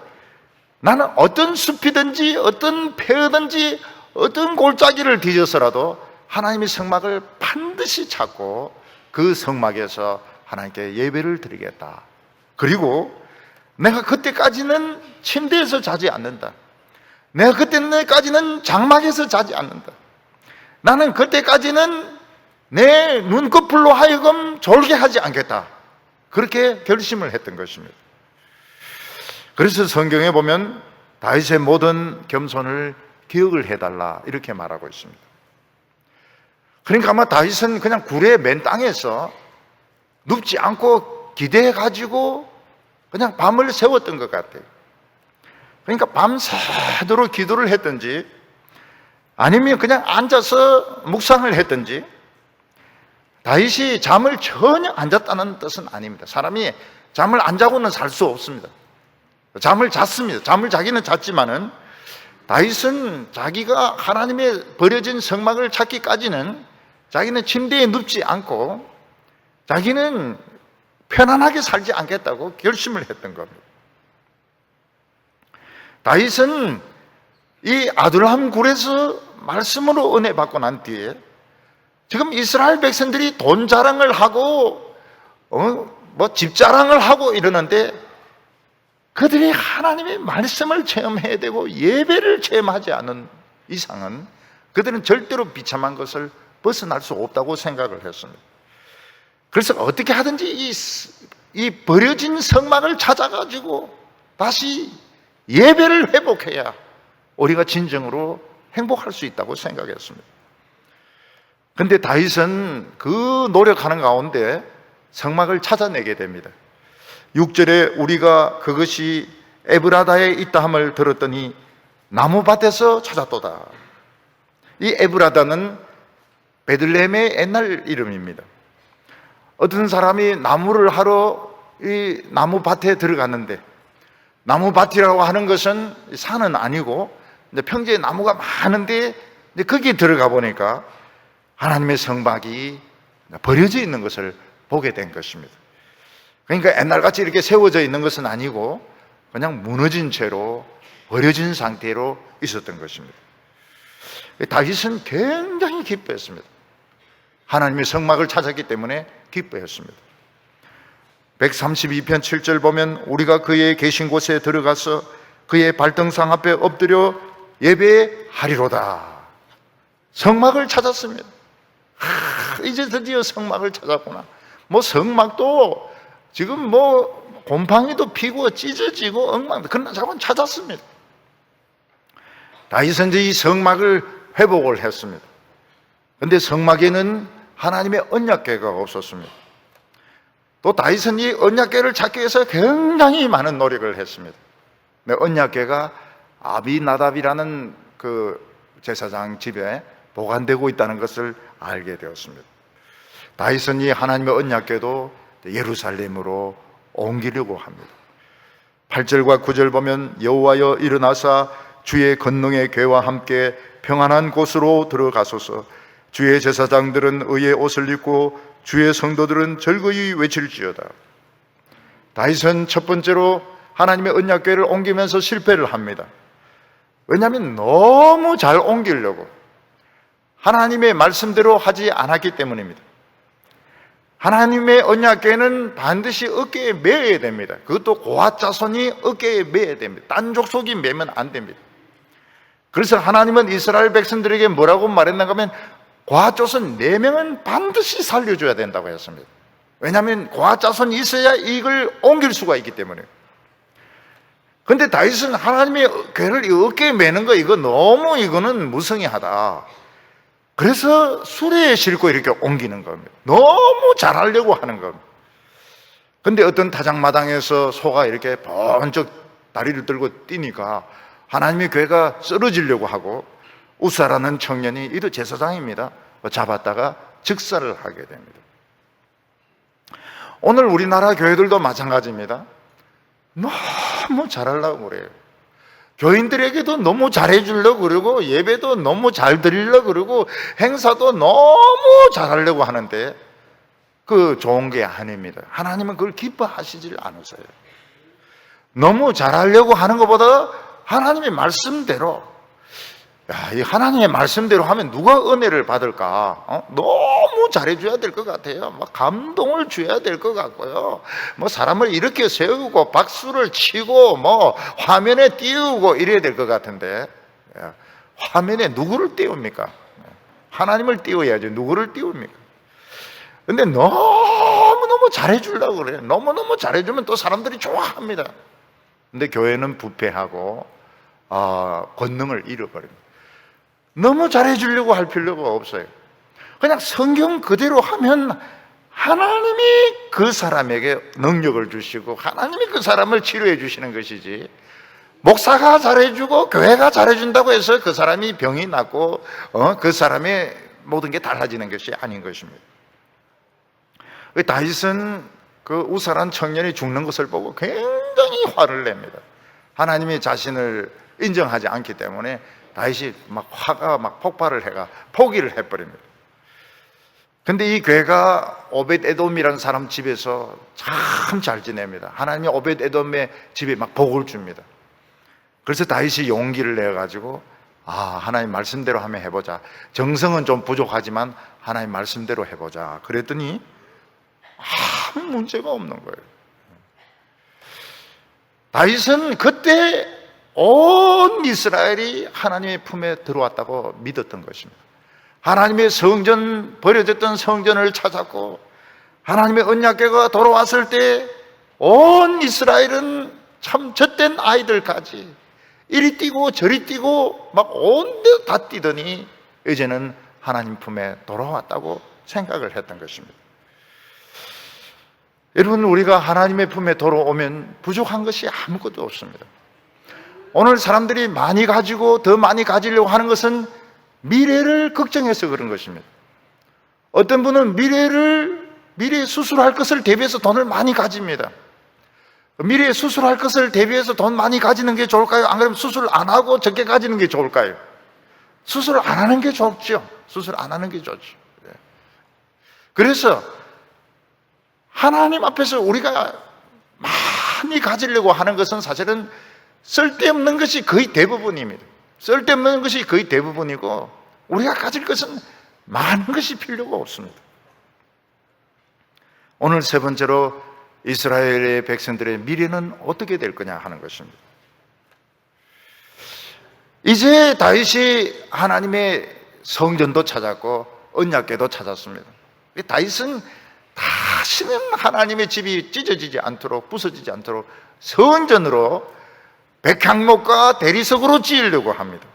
나는 어떤 숲이든지 어떤 폐허든지 어떤 골짜기를 뒤져서라도 하나님의 성막을 반드시 찾고 그 성막에서 하나님께 예배를 드리겠다. 그리고 내가 그때까지는 침대에서 자지 않는다. 내가 그때까지는 장막에서 자지 않는다. 나는 그때까지는 내 눈꺼풀로 하여금 졸게 하지 않겠다. 그렇게 결심을 했던 것입니다. 그래서 성경에 보면 다윗의 모든 겸손을 기억을 해달라 이렇게 말하고 있습니다. 그러니까 아마 다윗은 그냥 굴의 맨 땅에서 눕지 않고 기대해가지고 그냥 밤을 새웠던 것 같아요. 그러니까 밤새도록 기도를 했든지 아니면 그냥 앉아서 묵상을 했든지 다윗이 잠을 전혀 안 잤다는 뜻은 아닙니다. 사람이 잠을 안 자고는 살 수 없습니다. 잠을 잤습니다. 잠을 자기는 잤지만은 다윗은 자기가 하나님의 버려진 성막을 찾기까지는 자기는 침대에 눕지 않고 자기는 편안하게 살지 않겠다고 결심을 했던 겁니다. 다윗은 이 아둘람 굴에서 말씀으로 은혜 받고 난 뒤에 지금 이스라엘 백성들이 돈 자랑을 하고 집 자랑을 하고 이러는데 그들이 하나님의 말씀을 체험해야 되고 예배를 체험하지 않은 이상은 그들은 절대로 비참한 것을 벗어날 수 없다고 생각을 했습니다. 그래서 어떻게 하든지 이 버려진 성막을 찾아가지고 다시 예배를 회복해야 우리가 진정으로 행복할 수 있다고 생각했습니다. 그런데 다윗은 그 노력하는 가운데 성막을 찾아내게 됩니다. 6절에 우리가 그것이 에브라다에 있다 함을 들었더니 나무밭에서 찾았도다. 이 에브라다는 베들레헴의 옛날 이름입니다. 어떤 사람이 나무를 하러 이 나무밭에 들어갔는데 나무밭이라고 하는 것은 산은 아니고 평지에 나무가 많은데 거기 들어가 보니까 하나님의 성막이 버려져 있는 것을 보게 된 것입니다. 그러니까 옛날같이 이렇게 세워져 있는 것은 아니고 그냥 무너진 채로 버려진 상태로 있었던 것입니다. 다윗은 굉장히 기뻐했습니다. 하나님의 성막을 찾았기 때문에 기뻐했습니다. 132편 7절 보면 우리가 그의 계신 곳에 들어가서 그의 발등상 앞에 엎드려 예배하리로다. 성막을 찾았습니다. 이제 드디어 성막을 찾았구나. 성막도 지금 곰팡이도 피고 찢어지고 그러나 저건 찾았습니다. 다윗은 이제 이 성막을 회복을 했습니다. 그런데 성막에는 하나님의 언약궤가 없었습니다. 또 다윗은 이 언약궤를 찾기 위해서 굉장히 많은 노력을 했습니다. 언약궤가 아비나답이라는 그 제사장 집에 보관되고 있다는 것을 알게 되었습니다. 다윗은 이 하나님의 언약궤도 예루살렘으로 옮기려고 합니다. 8절과 9절 보면 여호와여 일어나사 주의 권능의 궤와 함께 평안한 곳으로 들어가소서. 주의 제사장들은 의의 옷을 입고 주의 성도들은 즐거이 외칠지어다. 다윗은 첫 번째로 하나님의 언약궤를 옮기면서 실패를 합니다. 왜냐하면 너무 잘 옮기려고 하나님의 말씀대로 하지 않았기 때문입니다. 하나님의 언약궤는 반드시 어깨에 매어야 됩니다. 그것도 고앗 자손이 어깨에 매어야 됩니다. 딴 족속이 매면 안 됩니다. 그래서 하나님은 이스라엘 백성들에게 뭐라고 말했는가 하면 고앗 자손 4명은 반드시 살려줘야 된다고 했습니다. 왜냐하면 고앗 자손이 있어야 이걸 옮길 수가 있기 때문에. 그런데 다윗은 하나님의 궤를 어깨에 매는 거 이거는 무성의하다. 그래서 수레에 싣고 이렇게 옮기는 겁니다. 너무 잘하려고 하는 겁니다. 그런데 어떤 타작마당에서 소가 이렇게 번쩍 다리를 들고 뛰니까 하나님의 궤가 쓰러지려고 하고 우사라는 청년이 이도 제사장입니다. 잡았다가 즉사를 하게 됩니다. 오늘 우리나라 교회들도 마찬가지입니다. 너무 잘하려고 그래요. 교인들에게도 너무 잘해주려고 그러고 예배도 너무 잘 드리려고 그러고 행사도 너무 잘하려고 하는데 그 좋은 게 아닙니다. 하나님은 그걸 기뻐하시질 않으세요. 너무 잘하려고 하는 것보다 하나님의 말씀대로, 이 하나님의 말씀대로 하면 누가 은혜를 받을까? 너무 잘해줘야 될 것 같아요. 막 감동을 줘야 될 것 같고요. 뭐 사람을 이렇게 세우고 박수를 치고 뭐 화면에 띄우고 이래야 될 것 같은데, 화면에 누구를 띄웁니까? 하나님을 띄워야죠. 누구를 띄웁니까? 근데 너무너무 잘해주려고 그래요. 너무너무 잘해주면 또 사람들이 좋아합니다. 근데 교회는 부패하고 권능을 잃어버립니다. 너무 잘해주려고 할 필요가 없어요. 그냥 성경 그대로 하면 하나님이 그 사람에게 능력을 주시고 하나님이 그 사람을 치료해 주시는 것이지, 목사가 잘해주고 교회가 잘해준다고 해서 그 사람이 병이 낫고 그 사람의 모든 게 달라지는 것이 아닌 것입니다. 다윗은 그 우사란 청년이 죽는 것을 보고 굉장히 화를 냅니다. 하나님이 자신을 인정하지 않기 때문에 다윗이 막 화가 막 폭발을 해가 포기를 해버립니다. 근데 이 괴가 오벳에돔이라는 사람 집에서 참 잘 지냅니다. 하나님이 오벳에돔의 집에 막 복을 줍니다. 그래서 다윗이 용기를 내가지고 하나님 말씀대로 하면 해보자. 정성은 좀 부족하지만 하나님 말씀대로 해보자. 그랬더니 아무 문제가 없는 거예요. 다윗은 그때 온 이스라엘이 하나님의 품에 들어왔다고 믿었던 것입니다. 하나님의 성전, 버려졌던 성전을 찾았고 하나님의 언약궤가 돌아왔을 때 온 이스라엘은 참 젖된 아이들까지 이리 뛰고 저리 뛰고 막 온 데 다 뛰더니 이제는 하나님 품에 돌아왔다고 생각을 했던 것입니다. 여러분, 우리가 하나님의 품에 돌아오면 부족한 것이 아무것도 없습니다. 오늘 사람들이 많이 가지고 더 많이 가지려고 하는 것은 미래를 걱정해서 그런 것입니다. 어떤 분은 미래에 수술할 것을 대비해서 돈을 많이 가집니다. 미래에 수술할 것을 대비해서 돈 많이 가지는 게 좋을까요? 안 그러면 수술 안 하고 적게 가지는 게 좋을까요? 수술 안 하는 게 좋죠. 수술 안 하는 게 좋죠. 그래서 하나님 앞에서 우리가 많이 가지려고 하는 것은 사실은 쓸데없는 것이 거의 대부분입니다. 쓸데없는 것이 거의 대부분이고 우리가 가질 것은 많은 것이 필요가 없습니다. 오늘 세 번째로 이스라엘의 백성들의 미래는 어떻게 될 거냐 하는 것입니다. 이제 다윗이 하나님의 성전도 찾았고 언약궤도 찾았습니다. 다윗은 다시는 하나님의 집이 찢어지지 않도록, 부서지지 않도록 성전으로 백향목과 대리석으로 지으려고 합니다.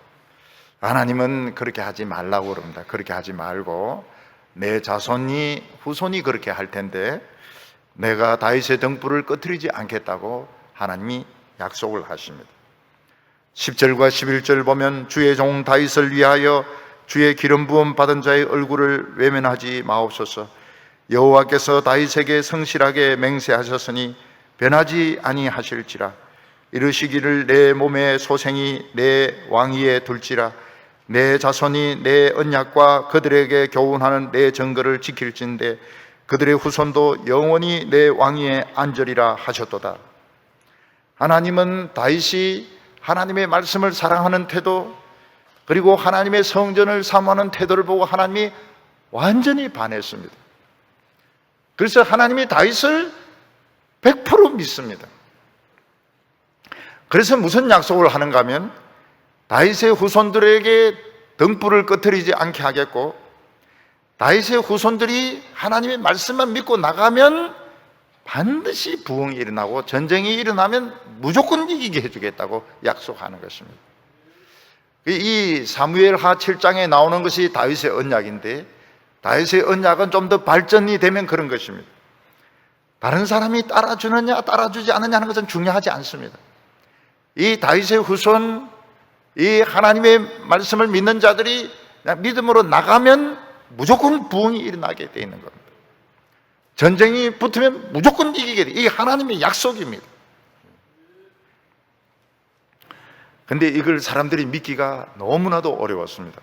하나님은 그렇게 하지 말라고 그럽니다. 그렇게 하지 말고 내 자손이 후손이 그렇게 할 텐데 내가 다윗의 등불을 꺼트리지 않겠다고 하나님이 약속을 하십니다. 10절과 11절 보면 주의 종 다윗을 위하여 주의 기름 부음 받은 자의 얼굴을 외면하지 마옵소서. 여호와께서 다윗에게 성실하게 맹세하셨으니 변하지 아니하실지라. 이르시기를 내 몸의 소생이 내 왕위에 둘지라. 내 자손이 내 언약과 그들에게 교훈하는 내 증거를 지킬진대 그들의 후손도 영원히 내 왕위에 앉으리라 하셨도다. 하나님은 다윗이 하나님의 말씀을 사랑하는 태도, 그리고 하나님의 성전을 사모하는 태도를 보고 하나님이 완전히 반했습니다. 그래서 하나님이 다윗을 100% 믿습니다. 그래서 무슨 약속을 하는가 하면 다윗의 후손들에게 등불을 꺼트리지 않게 하겠고, 다윗의 후손들이 하나님의 말씀만 믿고 나가면 반드시 부흥이 일어나고 전쟁이 일어나면 무조건 이기게 해주겠다고 약속하는 것입니다. 이 사무엘하 7장에 나오는 것이 다윗의 언약인데, 다윗의 언약은 좀 더 발전이 되면 그런 것입니다. 다른 사람이 따라주느냐 따라주지 않느냐 하는 것은 중요하지 않습니다. 이 다윗의 후손, 이 하나님의 말씀을 믿는 자들이 믿음으로 나가면 무조건 부흥이 일어나게 되어 있는 겁니다. 전쟁이 붙으면 무조건 이기게 돼. 이게 하나님의 약속입니다. 근데 이걸 사람들이 믿기가 너무나도 어려웠습니다.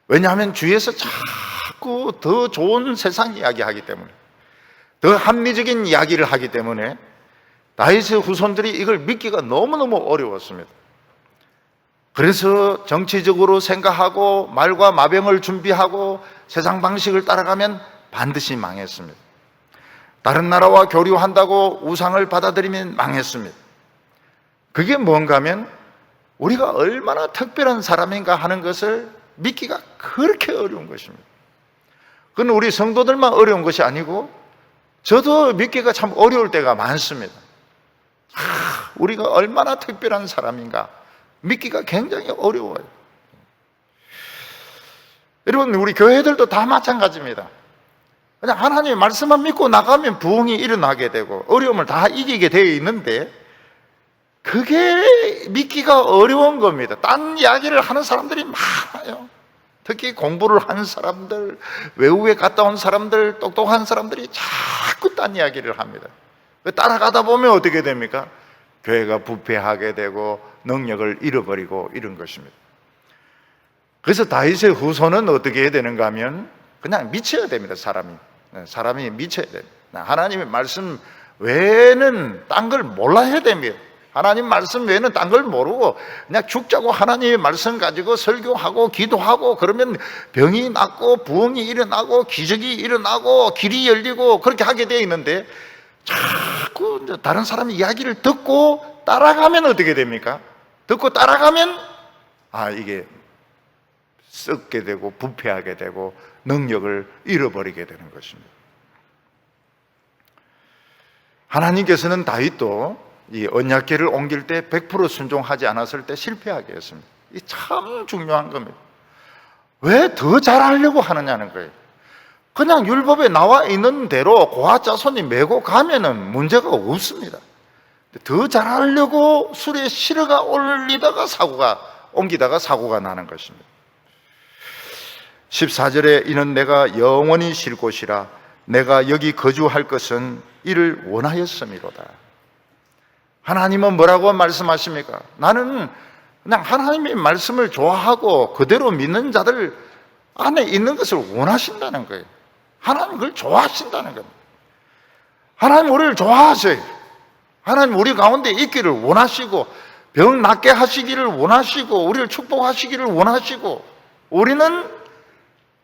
왜냐하면 주위에서 자꾸 더 좋은 세상 이야기 하기 때문에, 더 합리적인 이야기를 하기 때문에 다윗의 후손들이 이걸 믿기가 너무너무 어려웠습니다. 그래서 정치적으로 생각하고 말과 마병을 준비하고 세상 방식을 따라가면 반드시 망했습니다. 다른 나라와 교류한다고 우상을 받아들이면 망했습니다. 그게 뭔가 하면 우리가 얼마나 특별한 사람인가 하는 것을 믿기가 그렇게 어려운 것입니다. 그건 우리 성도들만 어려운 것이 아니고 저도 믿기가 참 어려울 때가 많습니다. 우리가 얼마나 특별한 사람인가 믿기가 굉장히 어려워요. 여러분, 우리 교회들도 다 마찬가지입니다. 그냥 하나님의 말씀만 믿고 나가면 부흥이 일어나게 되고 어려움을 다 이기게 되어 있는데, 그게 믿기가 어려운 겁니다. 딴 이야기를 하는 사람들이 많아요. 특히 공부를 하는 사람들, 외국에 갔다 온 사람들, 똑똑한 사람들이 자꾸 딴 이야기를 합니다. 따라가다 보면 어떻게 됩니까? 교회가 부패하게 되고 능력을 잃어버리고 이런 것입니다. 그래서 다윗의 후손은 어떻게 해야 되는가 하면 그냥 미쳐야 됩니다. 사람이 미쳐야 됩니다. 하나님의 말씀 외에는 딴 걸 몰라야 됩니다. 하나님 말씀 외에는 딴 걸 모르고 그냥 죽자고 하나님의 말씀 가지고 설교하고 기도하고 그러면 병이 낫고 부흥이 일어나고 기적이 일어나고 길이 열리고 그렇게 하게 되어 있는데, 자꾸 다른 사람의 이야기를 듣고 따라가면 어떻게 됩니까? 듣고 따라가면 이게 썩게 되고 부패하게 되고 능력을 잃어버리게 되는 것입니다. 하나님께서는 다윗도 이 언약궤를 옮길 때 100% 순종하지 않았을 때 실패하게 했습니다. 이 참 중요한 겁니다. 왜 더 잘하려고 하느냐는 거예요. 그냥 율법에 나와 있는 대로 고아 자손이 메고 가면은 문제가 없습니다. 더 잘하려고 수레에 실어가 옮기다가 사고가 나는 것입니다. 14절에 이는 내가 영원히 쉴 곳이라 내가 여기 거주할 것은 이를 원하였음이로다. 하나님은 뭐라고 말씀하십니까? 나는 그냥 하나님의 말씀을 좋아하고 그대로 믿는 자들 안에 있는 것을 원하신다는 거예요. 하나님 그걸 좋아하신다는 겁니다. 하나님 우리를 좋아하세요. 하나님 우리 가운데 있기를 원하시고 병 낫게 하시기를 원하시고 우리를 축복하시기를 원하시고, 우리는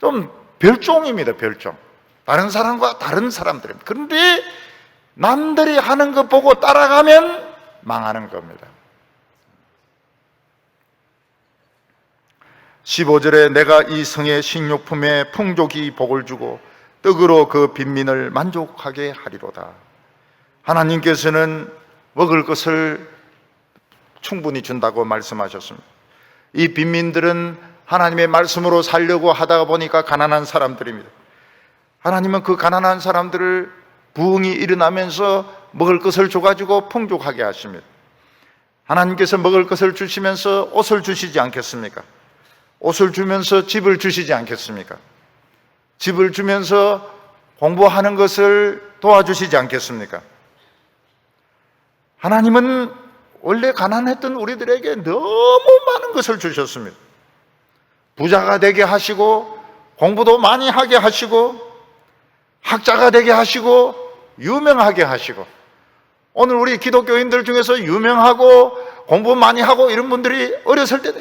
좀 별종입니다. 별종. 다른 사람과 다른 사람들입니다. 그런데 남들이 하는 것 보고 따라가면 망하는 겁니다. 15절에 내가 이 성의 식료품에 풍족히 복을 주고 떡으로 그 빈민을 만족하게 하리로다. 하나님께서는 먹을 것을 충분히 준다고 말씀하셨습니다. 이 빈민들은 하나님의 말씀으로 살려고 하다 보니까 가난한 사람들입니다. 하나님은 그 가난한 사람들을 부흥이 일어나면서 먹을 것을 줘가지고 풍족하게 하십니다. 하나님께서 먹을 것을 주시면서 옷을 주시지 않겠습니까? 옷을 주면서 집을 주시지 않겠습니까? 집을 주면서 공부하는 것을 도와주시지 않겠습니까? 하나님은 원래 가난했던 우리들에게 너무 많은 것을 주셨습니다. 부자가 되게 하시고 공부도 많이 하게 하시고 학자가 되게 하시고 유명하게 하시고, 오늘 우리 기독교인들 중에서 유명하고 공부 많이 하고 이런 분들이 어렸을 때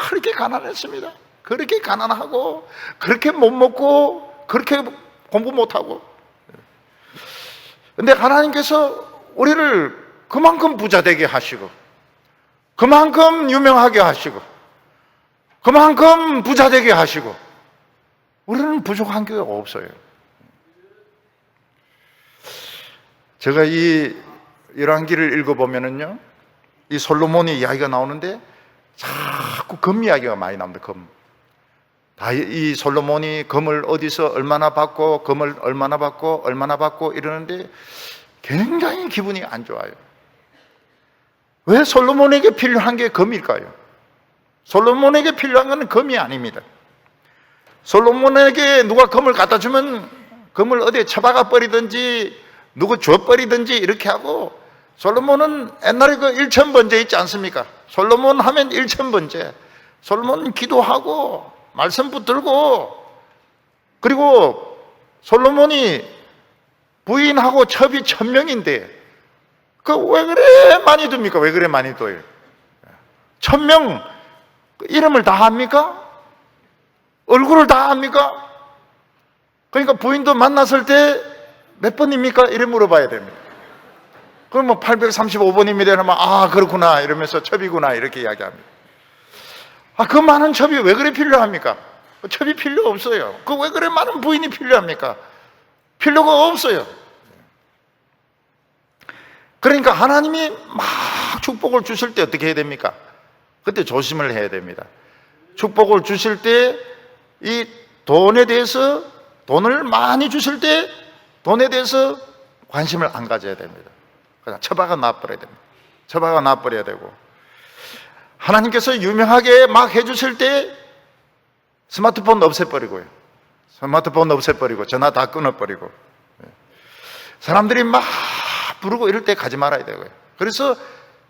그렇게 가난했습니다. 그렇게 가난하고 그렇게 못 먹고 그렇게 공부 못하고. 근데 하나님께서 우리를 그만큼 부자 되게 하시고 그만큼 유명하게 하시고 그만큼 부자 되게 하시고, 우리는 부족한 게 없어요. 제가 이 열왕기를 읽어보면은요, 이 솔로몬의 이야기가 나오는데 자꾸 금 이야기가 많이 나옵니다. 금. 이 솔로몬이 금을 어디서 얼마나 받고 금을 얼마나 받고 얼마나 받고 이러는데 굉장히 기분이 안 좋아요. 왜 솔로몬에게 필요한 게 금일까요? 솔로몬에게 필요한 건 금이 아닙니다. 솔로몬에게 누가 금을 갖다 주면 금을 어디에 처박아 버리든지 누구 줘 버리든지 이렇게 하고, 솔로몬은 옛날에 그 일천번제 있지 않습니까? 솔로몬 하면 일천번제. 솔로몬 기도하고 말씀 붙들고, 그리고 솔로몬이 부인하고 첩이 1000명인데 그 왜 그래 많이 둡니까? 왜 그래 많이 둬요? 1000명 이름을 다 합니까? 얼굴을 다 합니까? 그러니까 부인도 만났을 때 몇 번입니까? 이래 물어봐야 됩니다. 그럼 뭐 835번입니다 하면 아 그렇구나 이러면서 첩이구나 이렇게 이야기합니다. 그 많은 첩이 왜 그래 필요합니까? 첩이 필요 없어요. 그 왜 그래 많은 부인이 필요합니까? 필요가 없어요. 그러니까 하나님이 막 축복을 주실 때 어떻게 해야 됩니까? 그때 조심을 해야 됩니다. 축복을 주실 때 이 돈에 대해서, 돈을 많이 주실 때 돈에 대해서 관심을 안 가져야 됩니다. 그냥 처박아 놔버려야 됩니다. 처박아 놔버려야 되고, 하나님께서 유명하게 막 해주실 때 스마트폰 없애버리고요. 스마트폰 없애버리고 전화 다 끊어버리고, 사람들이 막 부르고 이럴 때 가지 말아야 되고요. 그래서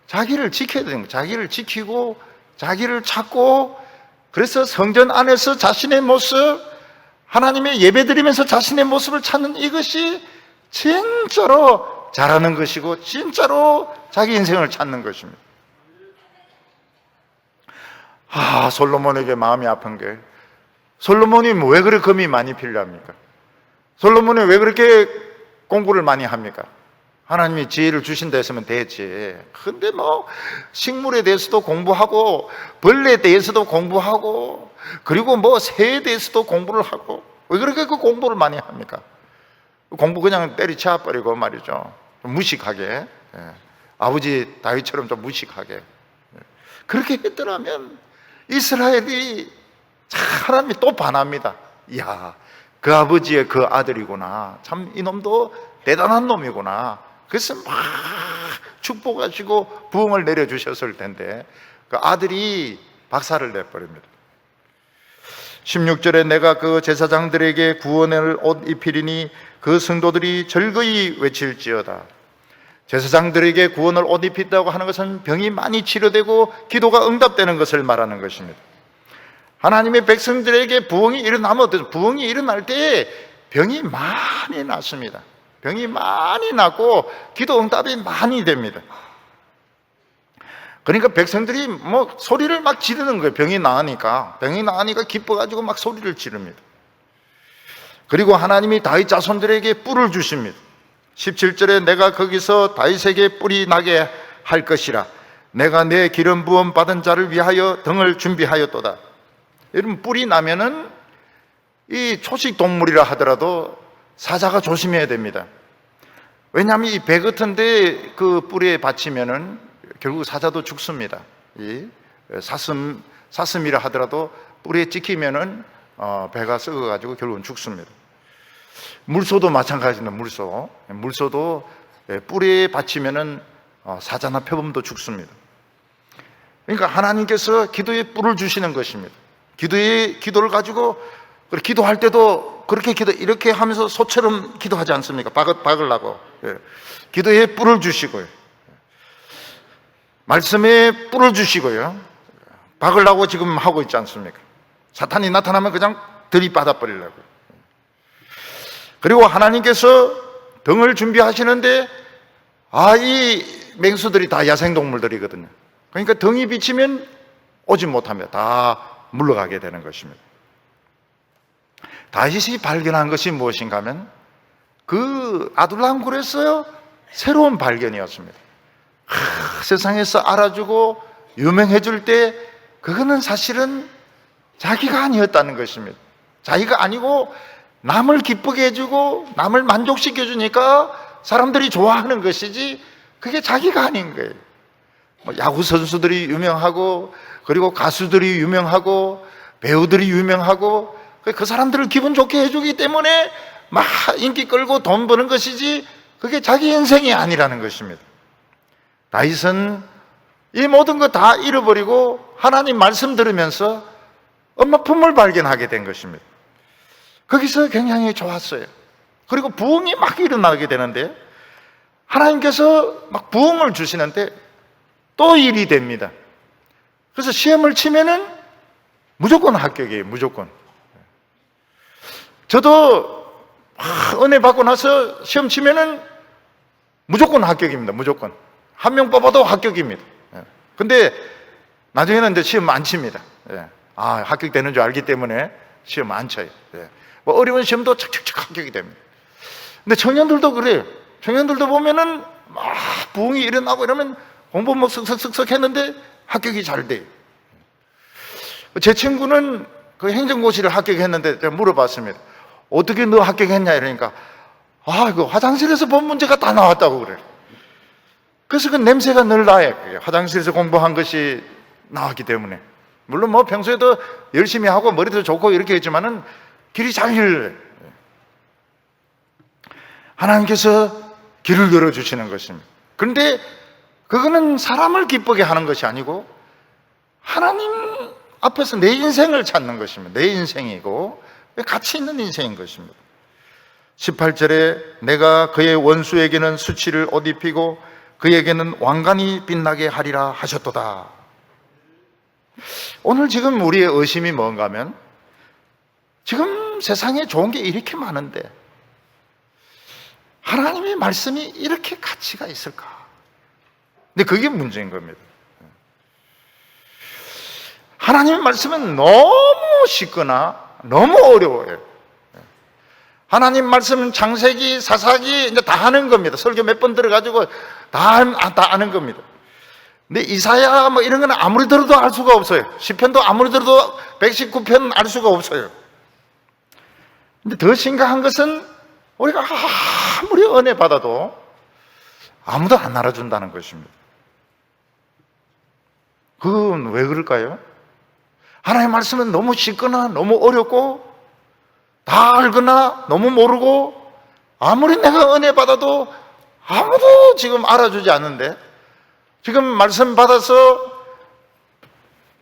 자기를 지켜야 되는 거예요. 자기를 지키고 자기를 찾고, 그래서 성전 안에서 자신의 모습, 하나님의 예배 드리면서 자신의 모습을 찾는 이것이 진짜로 잘하는 것이고 진짜로 자기 인생을 찾는 것입니다. 솔로몬에게 마음이 아픈 게, 솔로몬이 왜 그렇게 금이 많이 필요합니까? 솔로몬이 왜 그렇게 공부를 많이 합니까? 하나님이 지혜를 주신다 했으면 되지. 근데 뭐 식물에 대해서도 공부하고 벌레에 대해서도 공부하고 그리고 뭐 새에 대해서도 공부를 하고, 왜 그렇게 그 공부를 많이 합니까? 공부 그냥 때리쳐 버리고 말이죠. 좀 무식하게, 아버지 다윗처럼 좀 무식하게 그렇게 했더라면 이스라엘이 하나님이 또 반합니다. 이야, 그 아버지의 그 아들이구나. 참 이놈도 대단한 놈이구나. 그래서 막 축복하시고 부흥을 내려주셨을 텐데 그 아들이 박살을 내버립니다. 16절에 내가 그 제사장들에게 구원의 옷 입히리니 그 성도들이 즐거이 외칠지어다. 제사장들에게 구원을 옷 입힌다고 하는 것은 병이 많이 치료되고 기도가 응답되는 것을 말하는 것입니다. 하나님의 백성들에게 부흥이 일어나면 어떠세요? 부흥이 일어날 때 병이 많이 났습니다. 병이 많이 나고 기도 응답이 많이 됩니다. 그러니까 백성들이 뭐 소리를 막 지르는 거예요. 병이 나으니까 기뻐가지고 막 소리를 지릅니다. 그리고 하나님이 다윗 자손들에게 뿔을 주십니다. 17절에 내가 거기서 다윗에게 뿔이 나게 할 것이라. 내가 내 기름 부음 받은 자를 위하여 등을 준비하였도다. 여러분, 뿔이 나면은 이 초식 동물이라 하더라도 사자가 조심해야 됩니다. 왜냐하면 이 배 같은데 그 뿔에 받치면은 결국 사자도 죽습니다. 이 사슴이라 하더라도 뿔에 찍히면은 배가 썩어가지고 결국은 죽습니다. 물소도 마찬가지입니다. 물소도 뿔에 받치면은 사자나 표범도 죽습니다. 그러니까 하나님께서 기도에 뿔을 주시는 것입니다. 기도를 가지고 기도할 때도 그렇게 이렇게 하면서 소처럼 기도하지 않습니까? 박으려고. 기도에 뿔을 주시고요. 말씀에 뿔을 주시고요. 박으려고 지금 하고 있지 않습니까? 사탄이 나타나면 그냥 들이받아 버리려고. 그리고 하나님께서 등을 준비하시는데 이 맹수들이 다 야생동물들이거든요. 그러니까 등이 비치면 오지 못하며 다 물러가게 되는 것입니다. 다윗이 발견한 것이 무엇인가 하면 그 아둘람 굴에서 새로운 발견이었습니다. 세상에서 알아주고 유명해질 때 그거는 사실은 자기가 아니었다는 것입니다. 자기가 아니고 남을 기쁘게 해주고 남을 만족시켜 주니까 사람들이 좋아하는 것이지 그게 자기가 아닌 거예요. 야구 선수들이 유명하고 그리고 가수들이 유명하고 배우들이 유명하고 그 사람들을 기분 좋게 해주기 때문에 막 인기 끌고 돈 버는 것이지 그게 자기 인생이 아니라는 것입니다. 다윗은 이 모든 거 다 잃어버리고 하나님 말씀 들으면서 엄마 품을 발견하게 된 것입니다. 거기서 굉장히 좋았어요. 그리고 부흥이 막 일어나게 되는데 하나님께서 막 부흥을 주시는데 또 일이 됩니다. 그래서 시험을 치면은 무조건 합격이에요. 무조건. 저도 은혜 받고 나서 시험 치면은 무조건 합격입니다. 무조건. 한 명 뽑아도 합격입니다. 근데 나중에는 이제 시험 안 칩니다. 합격되는 줄 알기 때문에 시험 안 쳐요. 뭐 어려운 시험도 착착착 합격이 됩니다. 근데 청년들도 그래요. 청년들도 보면은 막 부흥이 일어나고 이러면 공부 뭐 쓱쓱쓱쓱 했는데 합격이 잘 돼요. 제 친구는 그 행정고시를 합격했는데 제가 물어봤습니다. 어떻게 너 합격했냐 이러니까 그 화장실에서 본 문제가 다 나왔다고 그래요. 그래서 그 냄새가 늘 나요. 화장실에서 공부한 것이 나왔기 때문에. 물론 뭐 평소에도 열심히 하고 머리도 좋고 이렇게 했지만은 길이 잘 열려요. 하나님께서 길을 열어주시는 것입니다. 그런데 그거는 사람을 기쁘게 하는 것이 아니고 하나님 앞에서 내 인생을 찾는 것입니다. 내 인생이고 가치 있는 인생인 것입니다. 18절에 내가 그의 원수에게는 수치를 옷 입히고 그에게는 왕관이 빛나게 하리라 하셨도다. 오늘 지금 우리의 의심이 뭔가 하면 지금 세상에 좋은 게 이렇게 많은데 하나님의 말씀이 이렇게 가치가 있을까? 근데 그게 문제인 겁니다. 하나님의 말씀은 너무 쉽거나 너무 어려워요. 하나님 말씀 창세기, 사사기 이제 다 하는 겁니다. 설교 몇 번 들어가지고 다 아는 겁니다. 근데 이사야 뭐 이런 거는 아무리 들어도 알 수가 없어요. 시편도 아무리 들어도 119편 알 수가 없어요. 근데 더 심각한 것은 우리가 아무리 은혜 받아도 아무도 안 알아준다는 것입니다. 그건 왜 그럴까요? 하나님의 말씀은 너무 쉽거나 너무 어렵고 다 알거나 너무 모르고 아무리 내가 은혜 받아도 아무도 지금 알아주지 않는데 지금 말씀 받아서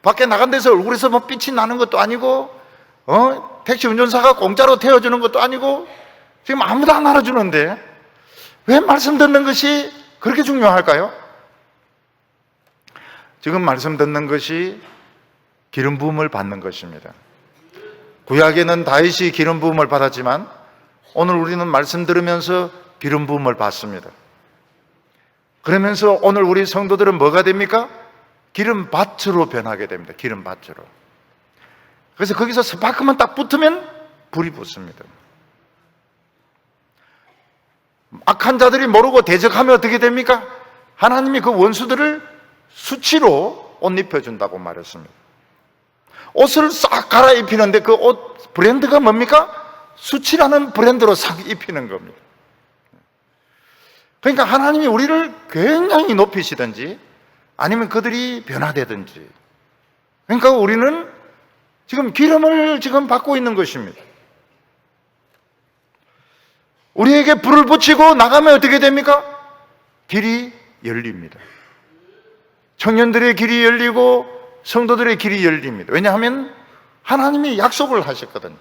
밖에 나간 데서 얼굴에서 뭐 빛이 나는 것도 아니고 택시 운전사가 공짜로 태워주는 것도 아니고 지금 아무도 안 알아주는데 왜 말씀 듣는 것이 그렇게 중요할까요? 지금 말씀 듣는 것이 기름 부음을 받는 것입니다. 구약에는 다윗이 기름 부음을 받았지만 오늘 우리는 말씀 들으면서 기름 부음을 받습니다. 그러면서 오늘 우리 성도들은 뭐가 됩니까? 기름밭으로 변하게 됩니다. 기름밭으로. 그래서 거기서 스파크만 딱 붙으면 불이 붙습니다. 악한 자들이 모르고 대적하면 어떻게 됩니까? 하나님이 그 원수들을 수치로 옷 입혀준다고 말했습니다. 옷을 싹 갈아입히는데 그 옷 브랜드가 뭡니까? 수치라는 브랜드로 싹 입히는 겁니다. 그러니까 하나님이 우리를 굉장히 높이시든지 아니면 그들이 변화되든지 그러니까 우리는 지금 기름을 지금 받고 있는 것입니다. 우리에게 불을 붙이고 나가면 어떻게 됩니까? 길이 열립니다. 청년들의 길이 열리고 성도들의 길이 열립니다. 왜냐하면 하나님이 약속을 하셨거든요.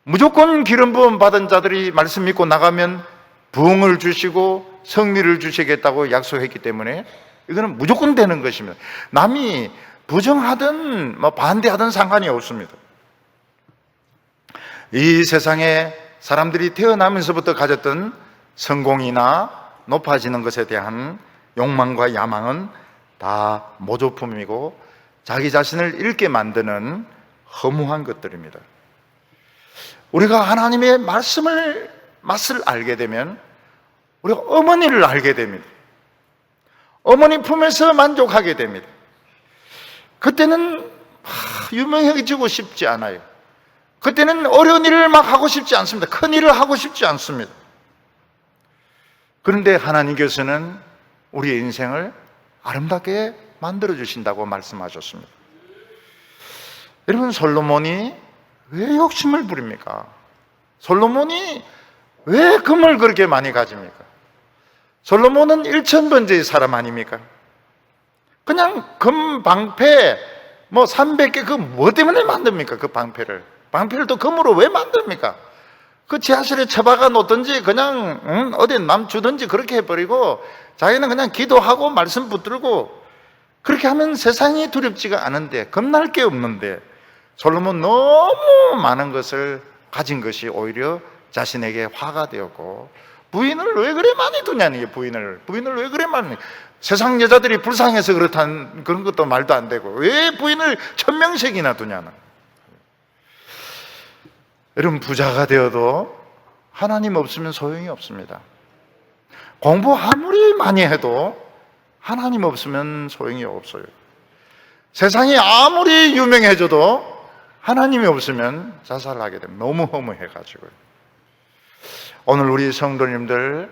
무조건 기름 부음 받은 자들이 말씀 믿고 나가면 부흥을 주시고 승리를 주시겠다고 약속했기 때문에 이거는 무조건 되는 것입니다. 남이 부정하든 뭐 반대하든 상관이 없습니다. 이 세상에 사람들이 태어나면서부터 가졌던 성공이나 높아지는 것에 대한 욕망과 야망은 다 모조품이고 자기 자신을 잃게 만드는 허무한 것들입니다. 우리가 하나님의 맛을 알게 되면 우리가 어머니를 알게 됩니다. 어머니 품에서 만족하게 됩니다. 그때는 유명해지고 싶지 않아요. 그때는 어려운 일을 막 하고 싶지 않습니다. 큰 일을 하고 싶지 않습니다. 그런데 하나님께서는 우리의 인생을 아름답게 만들어주신다고 말씀하셨습니다. 여러분, 솔로몬이 왜 욕심을 부립니까? 솔로몬이 왜 금을 그렇게 많이 가집니까? 솔로몬은 1000번째의 사람 아닙니까? 그냥 금 방패 300개 그 뭐 때문에 만듭니까? 그 방패를 또 금으로 왜 만듭니까? 그 지하실에 처박아 놓든지 그냥 어디 남 주든지 그렇게 해버리고 자기는 그냥 기도하고 말씀 붙들고 그렇게 하면 세상이 두렵지가 않은데 겁날 게 없는데 솔로몬 너무 많은 것을 가진 것이 오히려 자신에게 화가 되었고 부인을 왜 그래 많이 두냐니 부인을 왜 그래 많이 세상 여자들이 불쌍해서 그렇다는 그런 것도 말도 안 되고 왜 부인을 1000명씩이나 두냐는. 여러분, 부자가 되어도 하나님 없으면 소용이 없습니다. 공부 아무리 많이 해도 하나님 없으면 소용이 없어요. 세상이 아무리 유명해져도 하나님이 없으면 자살하게 됩니다. 너무 허무해가지고요. 오늘 우리 성도님들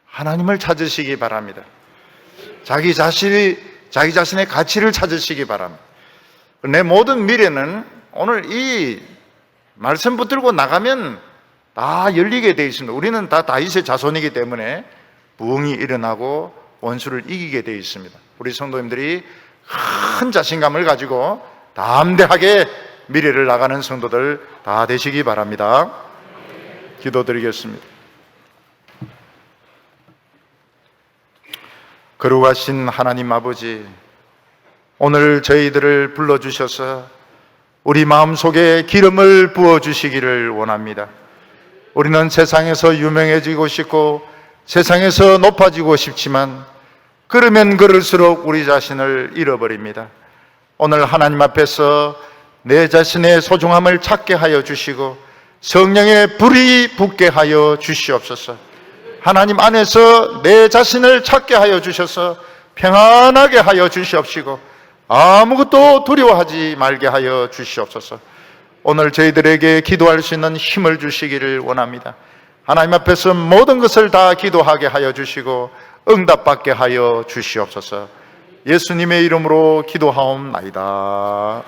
하나님을 찾으시기 바랍니다. 자기 자신의 가치를 찾으시기 바랍니다. 내 모든 미래는 오늘 이 말씀 붙들고 나가면 다 열리게 되어 있습니다. 우리는 다 다윗의 자손이기 때문에 부흥이 일어나고 원수를 이기게 되어 있습니다. 우리 성도님들이 큰 자신감을 가지고 담대하게 미래를 나가는 성도들 다 되시기 바랍니다. 기도드리겠습니다. 거룩하신 하나님 아버지, 오늘 저희들을 불러주셔서 우리 마음속에 기름을 부어주시기를 원합니다. 우리는 세상에서 유명해지고 싶고 세상에서 높아지고 싶지만 그러면 그럴수록 우리 자신을 잃어버립니다. 오늘 하나님 앞에서 내 자신의 소중함을 찾게 하여 주시고 성령의 불이 붙게 하여 주시옵소서. 하나님 안에서 내 자신을 찾게 하여 주셔서 평안하게 하여 주시옵시고 아무것도 두려워하지 말게 하여 주시옵소서. 오늘 저희들에게 기도할 수 있는 힘을 주시기를 원합니다. 하나님 앞에서 모든 것을 다 기도하게 하여 주시고 응답받게 하여 주시옵소서. 예수님의 이름으로 기도하옵나이다.